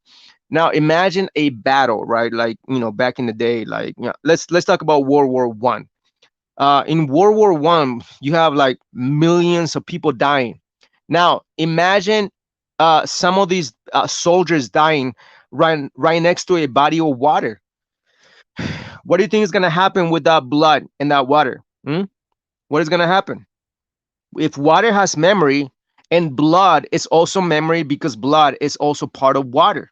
Now imagine a battle, right? Like, back in the day, like, let's talk about World War I. In World War I, you have like millions of people dying. Now imagine some of these soldiers dying right next to a body of water. What do you think is gonna happen with that blood and that water? What is gonna happen? If water has memory and blood is also memory, because blood is also part of water.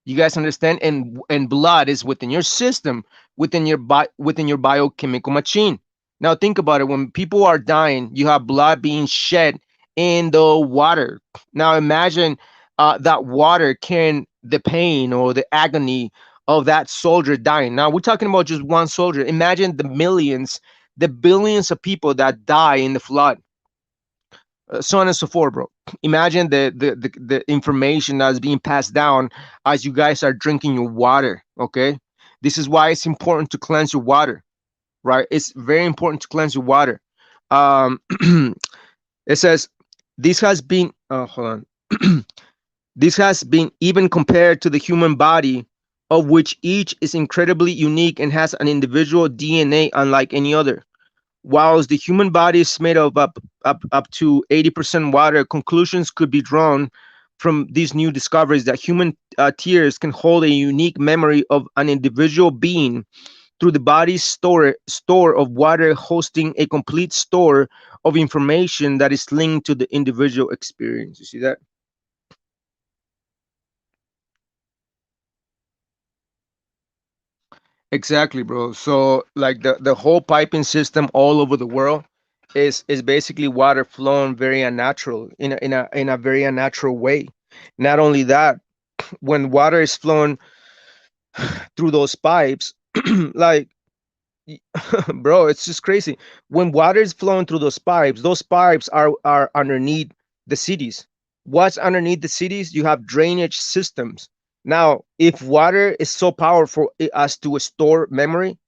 You guys understand? And blood is within your system, within your biochemical machine. Now think about it. When people are dying, you have blood being shed in the water. Now imagine that water carrying the pain or the agony of that soldier dying. Now we're talking about just one soldier. Imagine the millions, the billions of people that die in the flood, so on and so forth, bro. Imagine the information that's being passed down as you guys are drinking your water. Okay, this is why it's important to cleanse your water, right? It's very important to cleanse your water. um it says this has been hold on. This has been even compared to the human body, of which each is incredibly unique and has an individual DNA unlike any other. Whilst the human body is made of up to 80% water, conclusions could be drawn from these new discoveries that human tears can hold a unique memory of an individual being through the body's store of water, hosting a complete store of information that is linked to the individual experience. You see that? Exactly, bro. So like the whole piping system all over the world is basically water flowing very unnatural, in a very unnatural way. Not only that, when water is flowing through those pipes, like, bro, it's just crazy. When water is flowing through those pipes are underneath the cities. What's underneath the cities? You have drainage systems. Now, if water is so powerful as to store memory,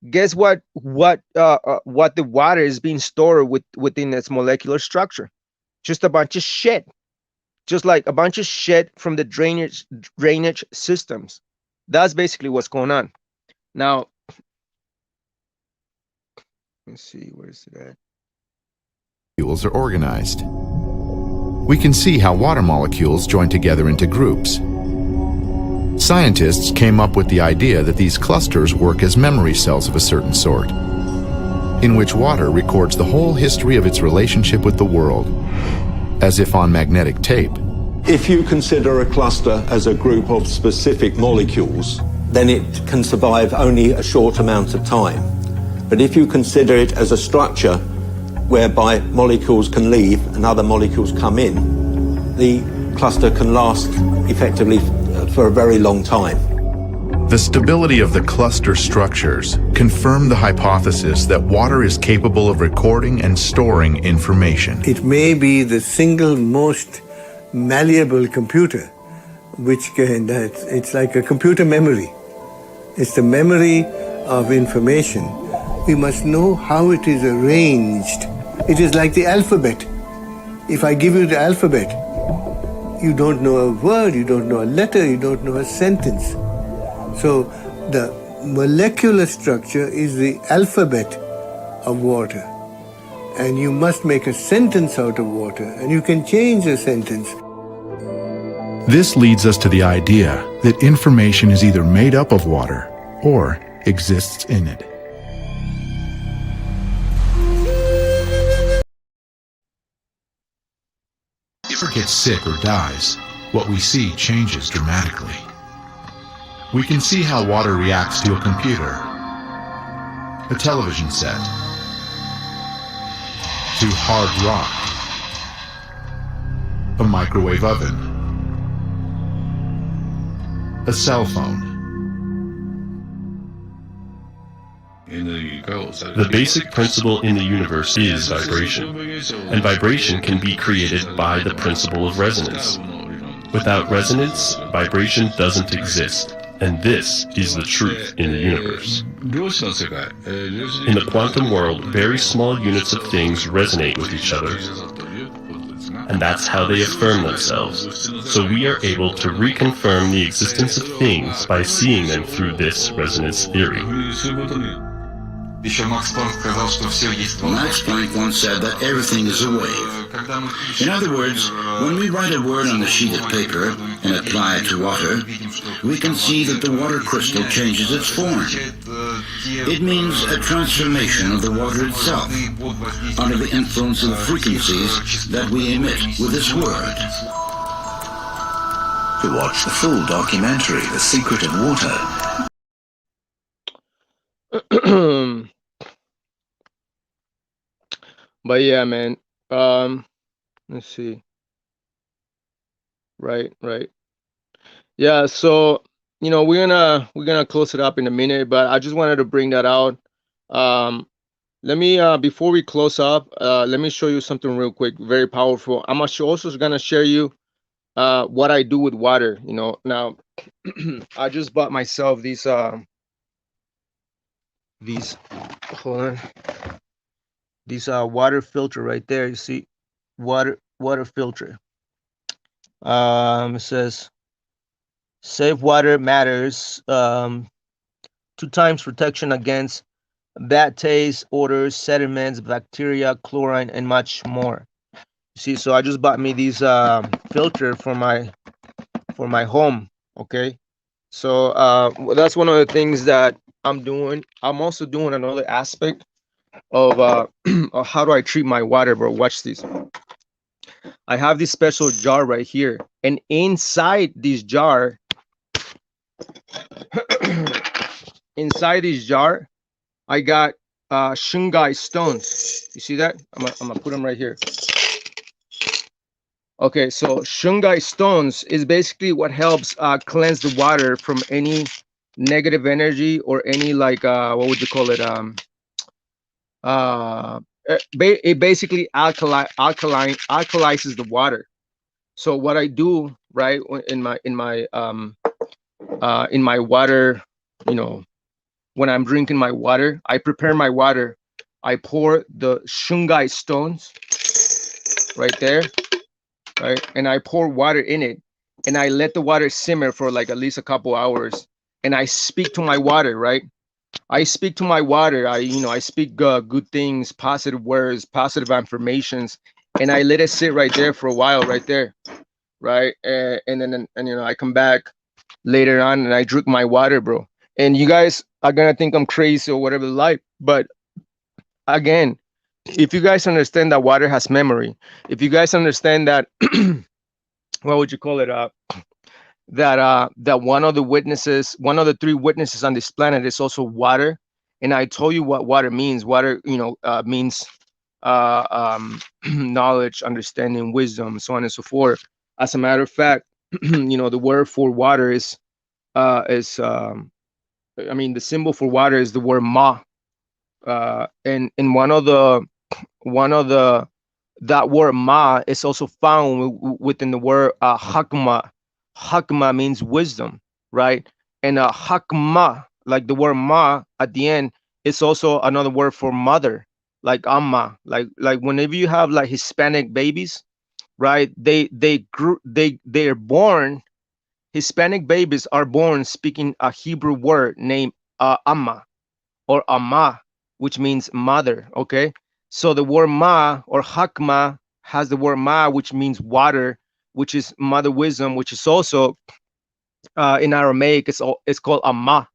guess what the water is being stored within its molecular structure? Just a bunch of shit. Just like a bunch of shit from the drainage systems. That's basically what's going on. Now, let's see, where is it at? Molecules are organized. We can see how water molecules join together into groups. Scientists came up with the idea that these clusters work as memory cells of a certain sort, in which water records the whole history of its relationship with the world, as if on magnetic tape. If you consider a cluster as a group of specific molecules, then it can survive only a short amount of time. But if you consider it as a structure whereby molecules can leave and other molecules come in, the cluster can last effectively for a very long time. The stability of the cluster structures confirm the hypothesis that water is capable of recording and storing information. It may be the single most malleable computer, which it's like a computer memory. It's the memory of information. We must know how it is arranged. It is like the alphabet. If I give you the alphabet, you don't know a word, you don't know a letter, you don't know a sentence. So the molecular structure is the alphabet of water. And you must make a sentence out of water, and you can change a sentence. This leads us to the idea that information is either made up of water or exists in it. If it gets sick or dies, what we see changes dramatically. We can see how water reacts to a computer, a television set, to hard rock, a microwave oven, a cell phone. The basic principle in the universe is vibration, and vibration can be created by the principle of resonance. Without resonance, vibration doesn't exist, and this is the truth in the universe. In the quantum world, very small units of things resonate with each other, and that's how they affirm themselves. So we are able to reconfirm the existence of things by seeing them through this resonance theory. Max Planck once said that everything is a wave. In other words, when we write a word on a sheet of paper and apply it to water, we can see that the water crystal changes its form. It means a transformation of the water itself under the influence of the frequencies that we emit with this word. To watch the full documentary, The Secret of Water. But yeah, man. Let's see. Right. Yeah, so we're gonna close it up in a minute, but I just wanted to bring that out. Let me before we close up, let me show you something real quick, very powerful. I'm also gonna share you what I do with water. Now I just bought myself these hold on, these water filter right there. You see, water filter. It says safe water matters, 2 times protection against bad taste, odors, sediments, bacteria, chlorine, and much more. You see, so I just bought me these filter for my home. Okay, so that's one of the things that I'm doing. I'm also doing another aspect of of how do I treat my water, bro. Watch this. I have this special jar right here, and inside this jar, I got shungai stones. You see that? I'm gonna put them right here. Okay, so shungai stones is basically what helps cleanse the water from any negative energy or any what would you call it? It basically alkalizes the water. So what I do, right, in my water, when I'm drinking my water, I prepare my water. I pour the shungai stones right there, right, and I pour water in it, and I let the water simmer for like at least a couple hours, and I speak to my water, right? I speak to my water. I speak good things, positive words, positive affirmations, and I let it sit right there for a while, right there, right? And then I come back later on and I drink my water, bro. And you guys are gonna think I'm crazy or whatever, but again, if you guys understand that water has memory, if you guys understand that, what would you call it? That one of the 3 witnesses on this planet is also water. And I told you what water means. Water, means knowledge, understanding, wisdom, so on and so forth. As a matter of fact, the word for water is I mean, the symbol for water is the word ma. And in one of the that word ma is also found within the word hakma. Hakma means wisdom, right? And hakma, like the word ma at the end, is also another word for mother, like amma. Like whenever you have like Hispanic babies, right? They are born. Hispanic babies are born speaking a Hebrew word named amma or amma, which means mother. Okay, so the word ma or hakma has the word ma, which means water, which is mother wisdom, which is also in Aramaic it's called amma,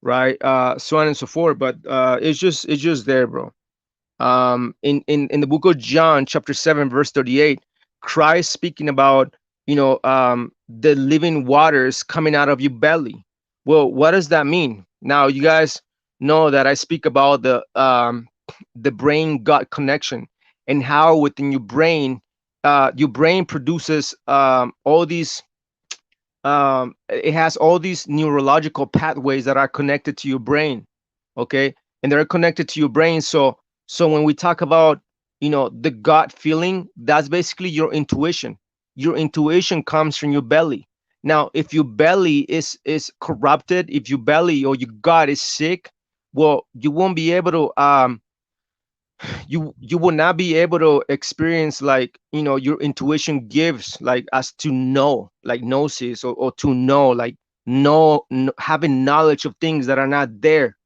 right? So on and so forth. But it's just there, bro. In the book of John, chapter 7, verse 38, Christ speaking about, the living waters coming out of your belly. Well, what does that mean? Now, you guys know that I speak about the brain gut connection, and how within your brain produces all these it has all these neurological pathways that are connected to your brain. Okay, and they're connected to your brain. So when we talk about, the gut feeling, that's basically your intuition. Your intuition comes from your belly. Now, if your belly is corrupted, if your belly or your gut is sick, well, you won't be able to you will not be able to experience, like, your intuition gives, like, as to know, like gnosis, or to know, like, having knowledge of things that are not there,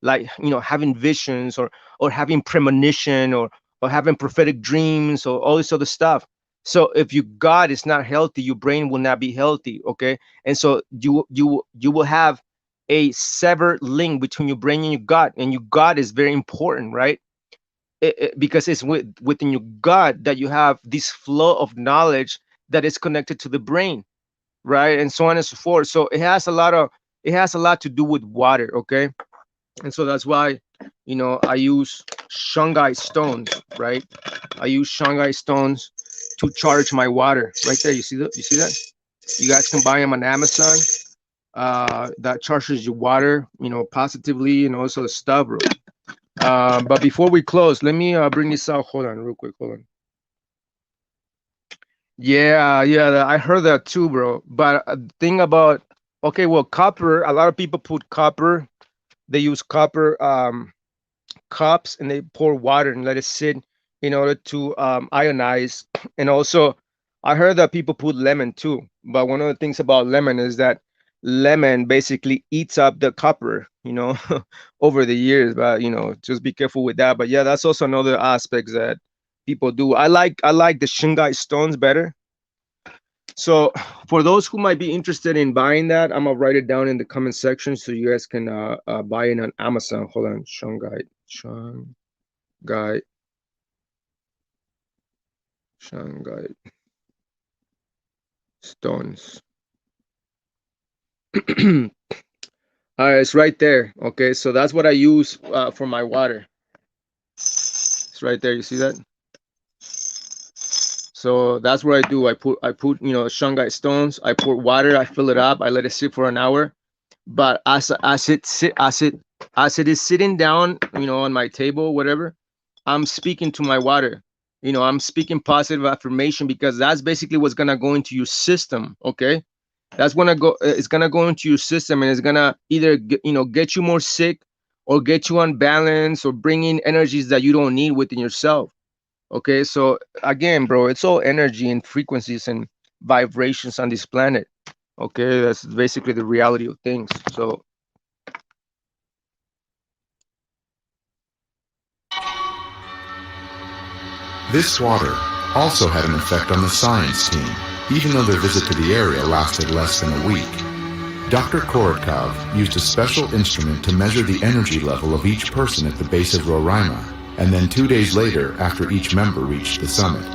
like, having visions, or having premonition, or having prophetic dreams, or all this other stuff. So if your gut is not healthy, your brain will not be healthy. Okay, and so you will have a severed link between your brain and your gut, and your gut is very important, right? Because it's within your gut that you have this flow of knowledge that is connected to the brain, right? And so on and so forth. So it has a lot to do with water. Okay, and so that's why, I use Shanghai stones, right? I use Shanghai stones to charge my water. Right there, you see that? You guys can buy them on Amazon. That charges your water, positively, and also the stuff, bro. But before we close, let me bring this out. Hold on, real quick. Hold on. Yeah, I heard that too, bro. But thing about, okay, well, copper. A lot of people put copper. They use copper cups, and they pour water and let it sit in order to ionize. And also, I heard that people put lemon too. But one of the things about lemon is that lemon basically eats up the copper, over the years. But just be careful with that. But yeah, that's also another aspect that people do. I like the Shanghai stones better. So for those who might be interested in buying that, I'm gonna write it down in the comment section so you guys can buy it on Amazon. Hold on, Shanghai stones. All right, it's right there. Okay, so that's what I use for my water. It's right there. You see that? So that's what I do. I put Shanghai stones. I pour water. I fill it up. I let it sit for an hour. But as it is sitting down, on my table, whatever, I'm speaking to my water. I'm speaking positive affirmation, because that's basically what's gonna go into your system. Okay, that's gonna go. It's gonna go into your system, and it's gonna either get you more sick, or get you unbalanced, or bring in energies that you don't need within yourself. Okay, so again, bro, it's all energy and frequencies and vibrations on this planet. Okay, that's basically the reality of things. So This water also had an effect on the science team, even though their visit to the area lasted less than a week. Dr. Korotkov used a special instrument to measure the energy level of each person at the base of Roraima, and then 2 days later, after each member reached the summit.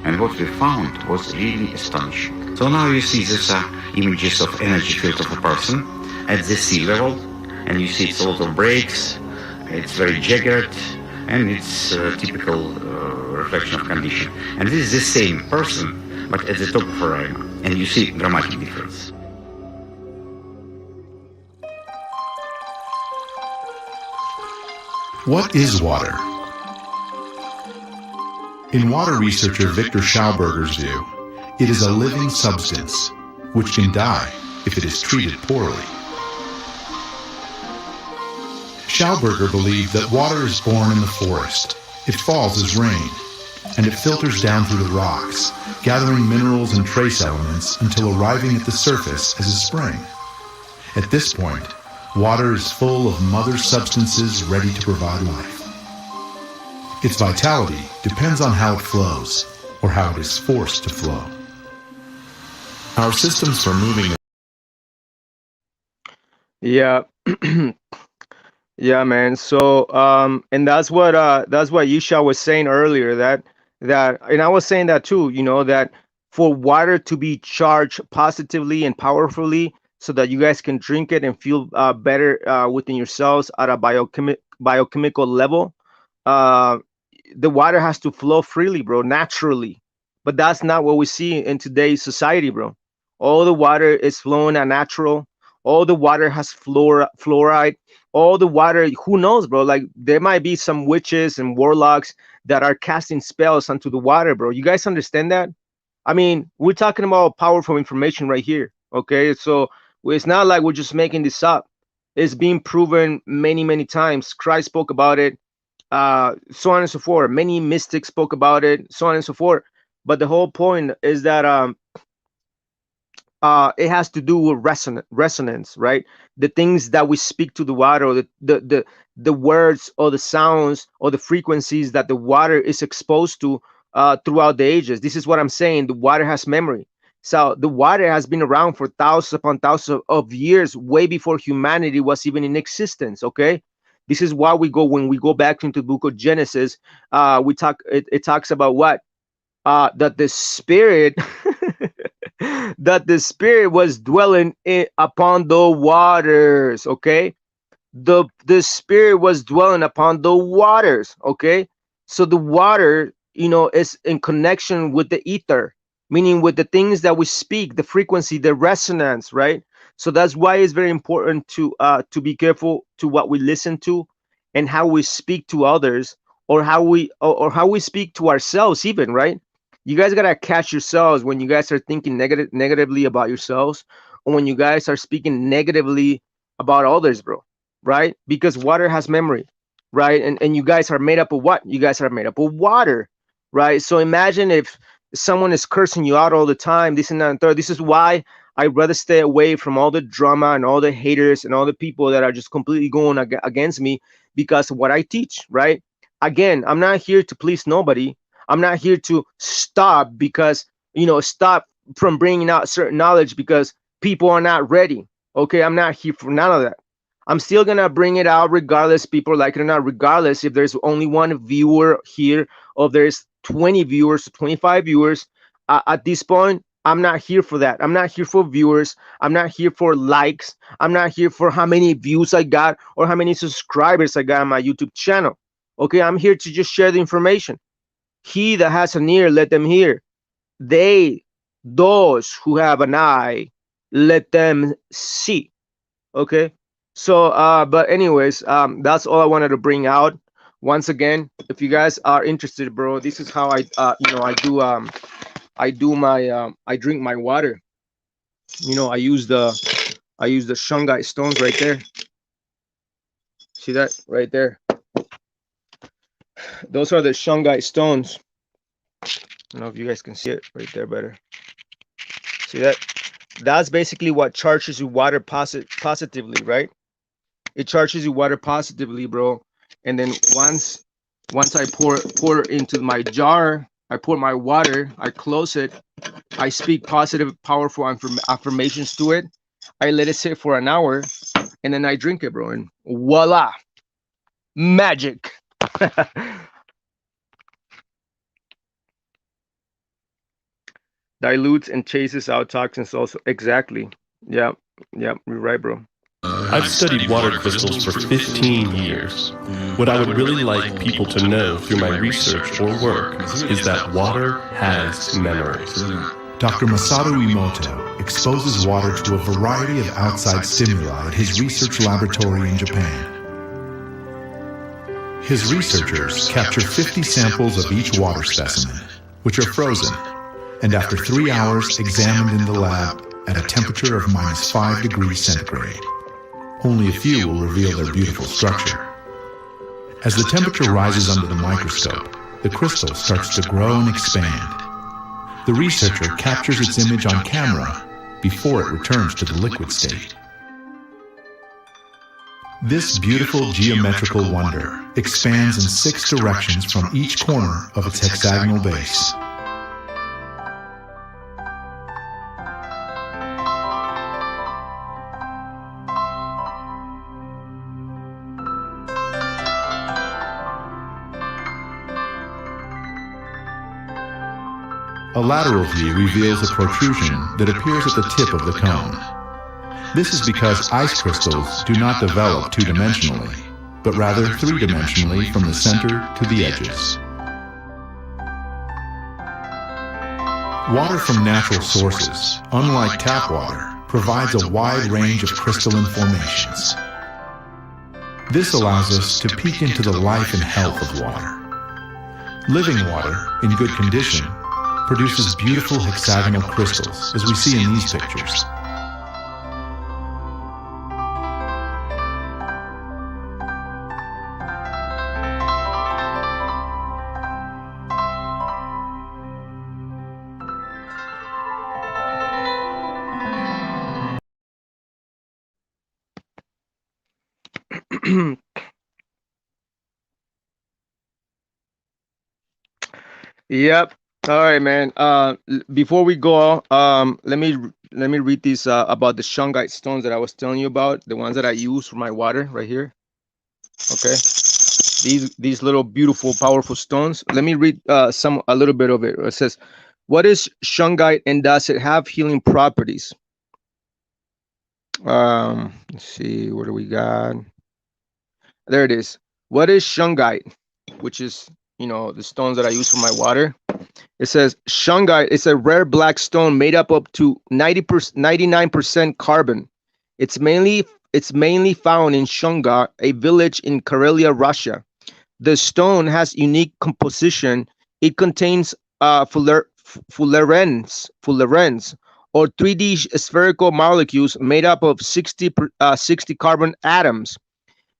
And what we found was really astonishing. So now you see these images of energy field of a person at the sea level, and you see it's a lot of breaks, it's very jagged, and it's a typical reflection of condition. And this is the same person, but at the top of Roraima, and you see dramatic difference. What is water? In water researcher Victor Schauberger's view, it is a living substance which can die if it is treated poorly. Schauberger believed that water is born in the forest. It falls as rain, and it filters down through the rocks, gathering minerals and trace elements until arriving at the surface as a spring. At this point, water is full of mother substances ready to provide life. Its vitality depends on how it flows, or how it is forced to flow. Our systems for moving. Yeah. Yeah, man. So, and that's what Yisha was saying earlier, that, and I was saying that too, that for water to be charged positively and powerfully so that you guys can drink it and feel better within yourselves at a biochemical level, the water has to flow freely, bro, naturally. But that's not what we see in today's society, bro. All the water is flowing unnatural. All the water has fluoride. All the water, who knows, bro? Like, there might be some witches and warlocks that are casting spells onto the water, bro. You guys understand that? I mean, we're talking about powerful information right here, okay? So it's not like we're just making this up. It's been proven many, many times. Christ spoke about it, so on and so forth. Many mystics spoke about it, so on and so forth. But the whole point is that it has to do with resonance, right? The things that we speak to the water, or the words or the sounds or the frequencies that the water is exposed to throughout the ages. This is what I'm saying. The water has memory. So the water has been around for thousands upon thousands of years, way before humanity was even in existence. Okay, this is why when we go back into the book of Genesis, it talks about what, that the spirit that the spirit was dwelling upon the waters. Okay, the spirit was dwelling upon the waters. Okay, so the water, is in connection with the ether, meaning with the things that we speak, the frequency, the resonance, right? So that's why it's very important to be careful to what we listen to and how we speak to others, or how we speak to ourselves even, right? You guys gotta catch yourselves when you guys are thinking negatively about yourselves, or when you guys are speaking negatively about others, bro, right? Because water has memory, right? And you guys are made up of what? You guys are made up of water, right? So imagine if someone is cursing you out all the time, this and that and third. This is why I'd rather stay away from all the drama and all the haters and all the people that are just completely going against me because of what I teach, right? Again, I'm not here to please nobody. I'm not here to stop from bringing out certain knowledge because people are not ready. Okay, I'm not here for none of that. I'm still gonna bring it out regardless, people like it or not, regardless if there's only one viewer here or there's 20 viewers, 25 viewers. At this point, I'm not here for that. I'm not here for viewers. I'm not here for likes. I'm not here for how many views I got or how many subscribers I got on my YouTube channel. Okay, I'm here to just share the information. He that has an ear, let them hear. Those who have an eye, let them see. Okay, so but anyways, that's all I wanted to bring out. Once again, if you guys are interested, bro, this is how I drink my water. I use the shungite stones right there. See that right there? Those are the shungite stones. I don't know if you guys can see it right there better. See that? That's basically what charges your water positively, right? It charges your water positively, bro. And then once I pour into my jar, I pour my water, I close it, I speak positive, powerful affirmations to it. I let it sit for an hour, and then I drink it, bro. And voila, magic. Dilutes and chases out toxins also. Exactly. Yeah, you're right, bro. I've studied water crystals for 15 years. What I would really like people to know through my research or work is that water has memories. Dr. Masaru Emoto exposes water to a variety of outside stimuli at his research laboratory in Japan. His researchers capture 50 samples of each water specimen, which are frozen, and after 3 hours examined in the lab at a temperature of -5 degrees centigrade. Only a few will reveal their beautiful structure. As the temperature rises under the microscope, the crystal starts to grow and expand. The researcher captures its image on camera before it returns to the liquid state. This beautiful geometrical wonder expands in 6 directions from each corner of its hexagonal base. A lateral view reveals a protrusion that appears at the tip of the cone. This is because ice crystals do not develop two-dimensionally, but rather three-dimensionally from the center to the edges. Water from natural sources, unlike tap water, provides a wide range of crystalline formations. This allows us to peek into the life and health of water. Living water, in good condition, produces beautiful hexagonal crystals, as we see in these pictures. Yep. All right, man. Before we go, let me read these about the shungite stones that I was telling you about, the ones that I use for my water right here. Okay, these little beautiful, powerful stones. Let me read a little bit of it. It says, "What is shungite and does it have healing properties?" Let's see, what do we got? There it is. What is shungite? Which is, the stones that I use for my water. It says shungite is a rare black stone made up to 99% carbon. It's mainly found in Shunga, a village in Karelia, Russia. The stone has unique composition. It contains fullerenes, or 3D spherical molecules made up of 60 carbon atoms.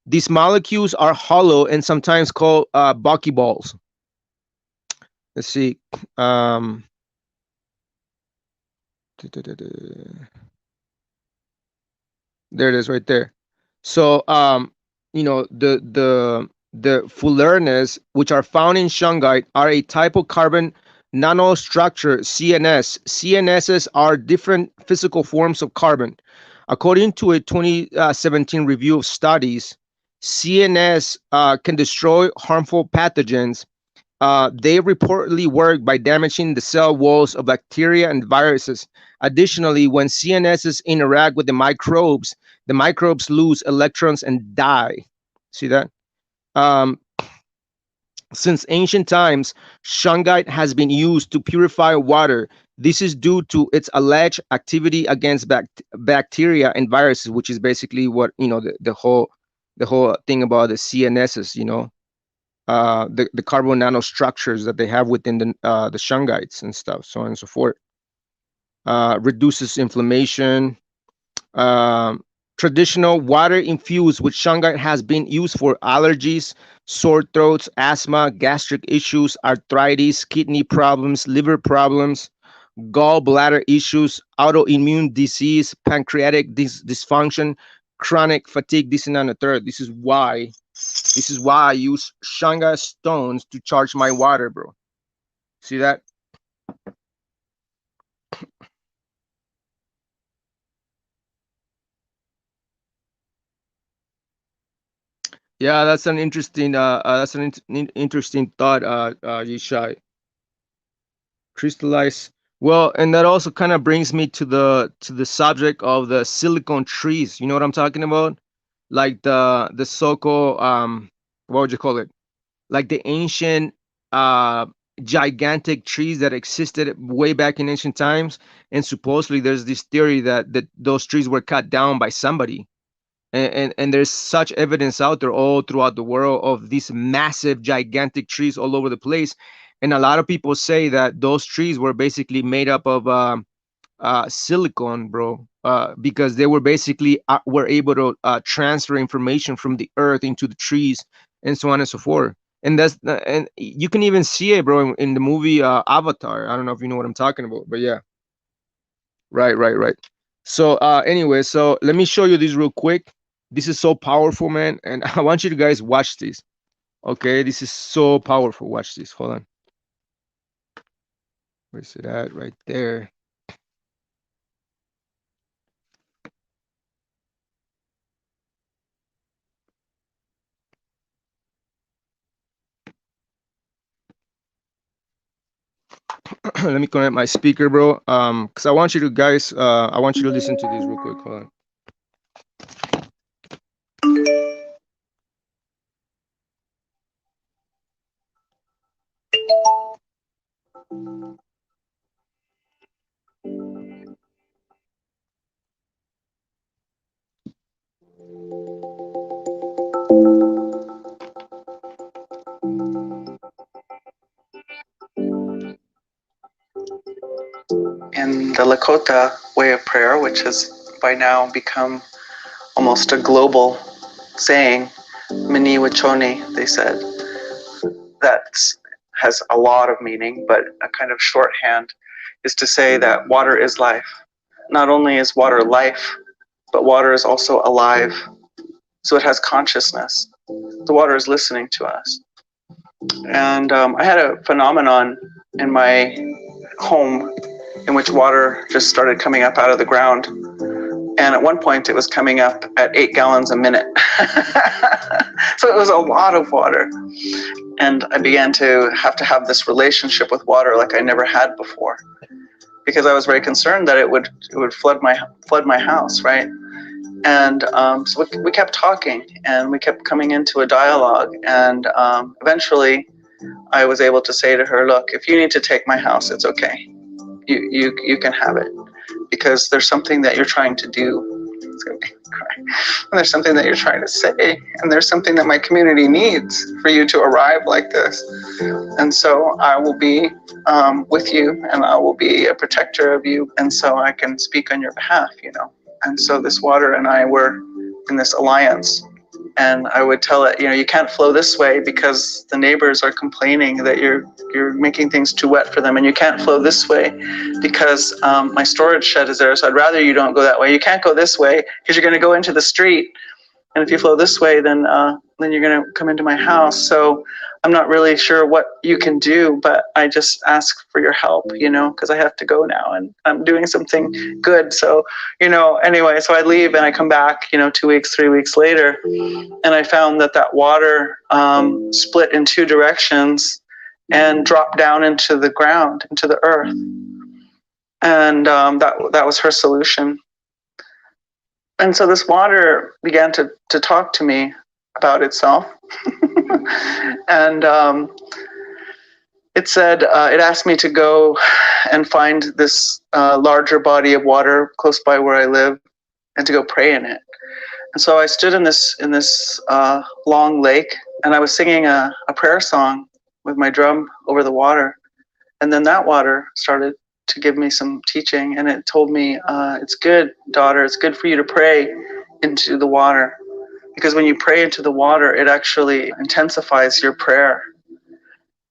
These molecules are hollow and sometimes called buckyballs. Let's see. There it is right there. So, the fullerenes, which are found in shungite, are a type of carbon nanostructure, CNS. CNSs are different physical forms of carbon. According to a 2017 review of studies, CNS can destroy harmful pathogens. They reportedly work by damaging the cell walls of bacteria and viruses. Additionally, when CNSs interact with the microbes lose electrons and die. See that? Since ancient times, shungite has been used to purify water. This is due to its alleged activity against bacteria and viruses, which is basically what, the whole thing about the CNSs, the carbon nanostructures that they have within the shungites and stuff, so on and so forth. Reduces inflammation. Traditional water infused with shungite has been used for allergies, sore throats, asthma, gastric issues, arthritis, kidney problems, liver problems, gallbladder issues, autoimmune disease, pancreatic dysfunction, chronic fatigue, this and that and the third. This is why I use shungite stones to charge my water, bro. See that? Yeah, that's an interesting interesting thought, Yishai. Crystallize. Well, and that also kind of brings me to the subject of the silicone trees. You know what I'm talking about? Like the so-called what would you call it? Like the ancient gigantic trees that existed way back in ancient times, and supposedly there's this theory that those trees were cut down by somebody. And there's such evidence out there all throughout the world of these massive gigantic trees all over the place. And a lot of people say that those trees were basically made up of silicon, bro, because they were basically were able to transfer information from the earth into the trees and so on and so forth. And and you can even see it, bro, in the movie Avatar. I don't know if you know what I'm talking about, but yeah. Right. So anyway, so let me show you this real quick. This is so powerful, man, and I want you to guys watch this. Okay, this is so powerful. Watch this. Hold on. Where's it at? Right there. Let me connect my speaker, bro. Because I want you to guys, I want you to listen to this real quick. Hold on. In the Lakota way of prayer, which has by now become almost a global saying, Mini Wiconi, they said, that has a lot of meaning, but a kind of shorthand is to say that water is life. Not only is water life, but water is also alive. So it has consciousness. The water is listening to us. And I had a phenomenon in my home in which water just started coming up out of the ground. And at one point it was coming up at 8 gallons a minute. So it was a lot of water. And I began to have this relationship with water like I never had before, because I was very concerned that it would flood my house, right? And so we kept talking, and we kept coming into a dialogue, and eventually I was able to say to her, look, if you need to take my house, it's okay. You can have it, because there's something that you're trying to do. It's gonna make me cry. And there's something that you're trying to say, and there's something that my community needs for you to arrive like this. And so I will be with you, and I will be a protector of you, and so I can speak on your behalf, you know. And so this water and I were in this alliance. And I would tell it, you can't flow this way because the neighbors are complaining that you're making things too wet for them, and you can't flow this way because my storage shed is there, so I'd rather you don't go that way. You can't go this way because you're going to go into the street, and if you flow this way, then you're going to come into my house. So I'm not really sure what you can do, but I just ask for your help, because I have to go now, and I'm doing something good. So, anyway, so I leave and I come back, 2 weeks, 3 weeks later, and I found that water split in 2 directions and dropped down into the ground, into the earth. And that was her solution. And so this water began to talk to me about itself. And it said, it asked me to go and find this larger body of water close by where I live and to go pray in it. And so I stood in this long lake, and I was singing a prayer song with my drum over the water. And then that water started to give me some teaching, and it told me, it's good, daughter, it's good for you to pray into the water. Because when you pray into the water, it actually intensifies your prayer.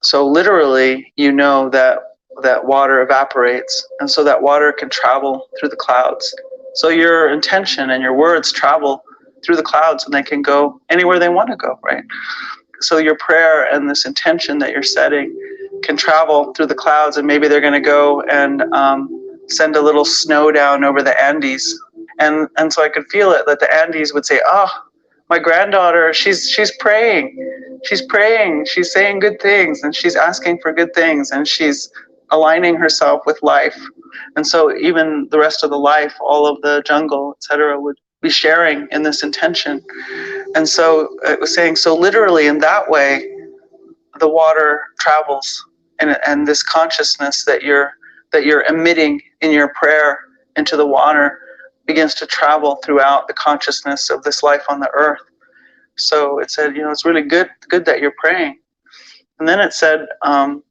So literally, that water evaporates, and so that water can travel through the clouds. So your intention and your words travel through the clouds, and they can go anywhere they want to go, right? So your prayer and this intention that you're setting can travel through the clouds, and maybe they're going to go and send a little snow down over the Andes. And so I could feel it, that the Andes would say, oh, my granddaughter, she's praying. She's praying. She's saying good things, and she's asking for good things, and she's aligning herself with life. And so even the rest of the life, all of the jungle, etc., would be sharing in this intention. And so it was saying, so literally in that way, the water travels, and this consciousness that you're emitting in your prayer into the water begins to travel throughout the consciousness of this life on the earth. So it said, it's really good that you're praying. And then it said, and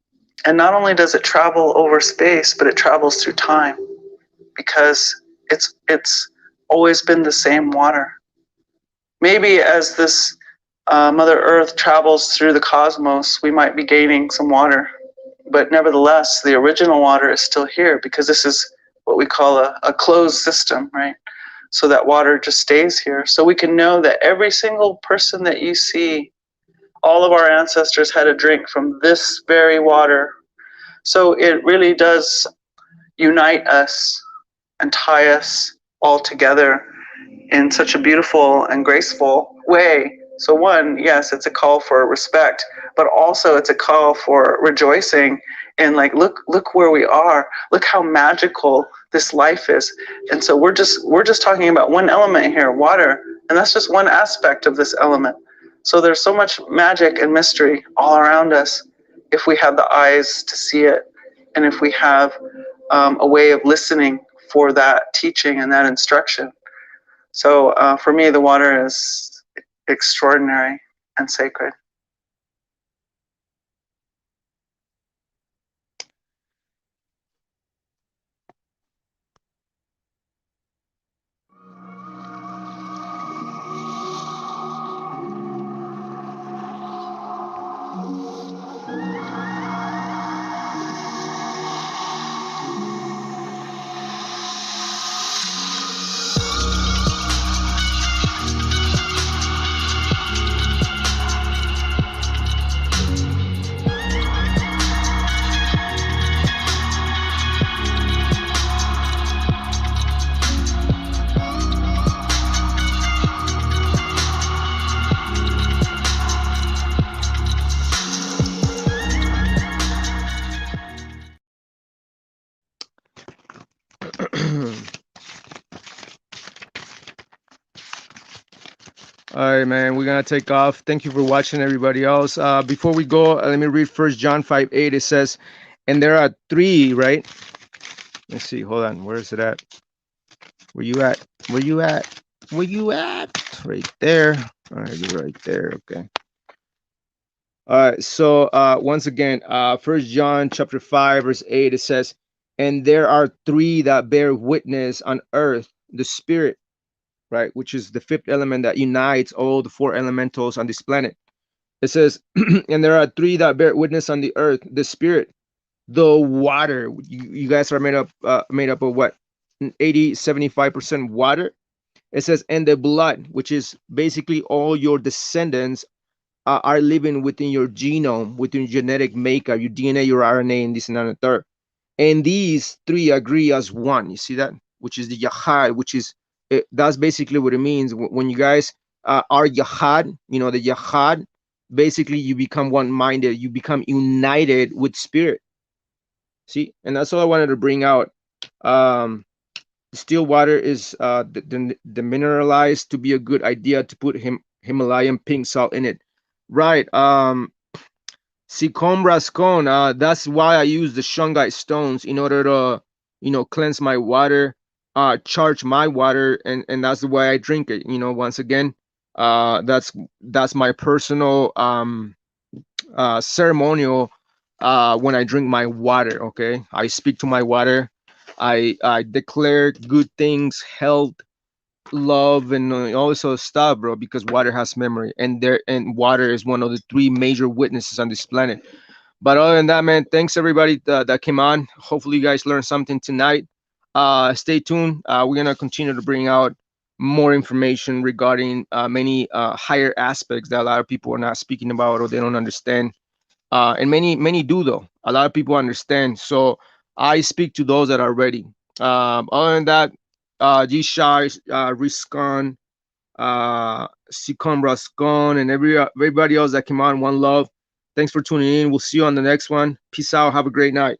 not only does it travel over space, but it travels through time, because it's always been the same water. Maybe as this Mother Earth travels through the cosmos, we might be gaining some water, but nevertheless, the original water is still here, because this is what we call a closed system, right? So that water just stays here. So we can know that every single person that you see, all of our ancestors had a drink from this very water. So it really does unite us and tie us all together in such a beautiful and graceful way. So one, yes, it's a call for respect, but also it's a call for rejoicing and like, look where we are. Look how magical this life is. And so we're just talking about one element here, water, and that's just one aspect of this element. So there's so much magic and mystery all around us if we have the eyes to see it, and if we have a way of listening for that teaching and that instruction. So for me, the water is extraordinary and sacred. All right, man, we're gonna take off. Thank you for watching, everybody else. Before we go, let me read 1 John 5:8. It says, and there are three, right? Let's see, hold on, where is it at? Where you at? Where you at? Where you at? Right there. All right, you're right there. Okay. All right, so once again, 1 John chapter 5 verse 8, it says, and there are three that bear witness on earth, the spirit, right, which is the fifth element that unites all the four elementals on this planet. It says, and there are three that bear witness on the earth, the spirit, the water. You guys are made up of what? 75% water. It says, and the blood, which is basically all your descendants are living within your genome, within your genetic makeup, your DNA, your RNA, and this and that and the third. And these three agree as one. You see that? Which is the Yahad, which is, that's basically what it means. When you guys are Yahad, the Yahad, basically you become one-minded, you become united with spirit. See, and that's all I wanted to bring out. Still water is the mineralized to be a good idea to put Himalayan pink salt in it. Right. Sicom Rascon, that's why I use the shungite stones in order to, cleanse my water, charge my water, and that's the way I drink it. Once again, that's my personal ceremonial when I drink my water. Okay, I speak to my water. I declare good things, health, love, and all this other stuff, bro, because water has memory, and water is one of the three major witnesses on this planet. But other than that, man, thanks everybody that came on. Hopefully you guys learned something tonight. Stay tuned. We're gonna continue to bring out more information regarding many higher aspects that a lot of people are not speaking about or they don't understand, and many do, though. A lot of people understand, so I speak to those that are ready. Other than that, G-Shy, Riscon, Sicom Rascon, and everybody else that came on, one love. Thanks for tuning in. We'll see you on the next one. Peace out. Have a great night.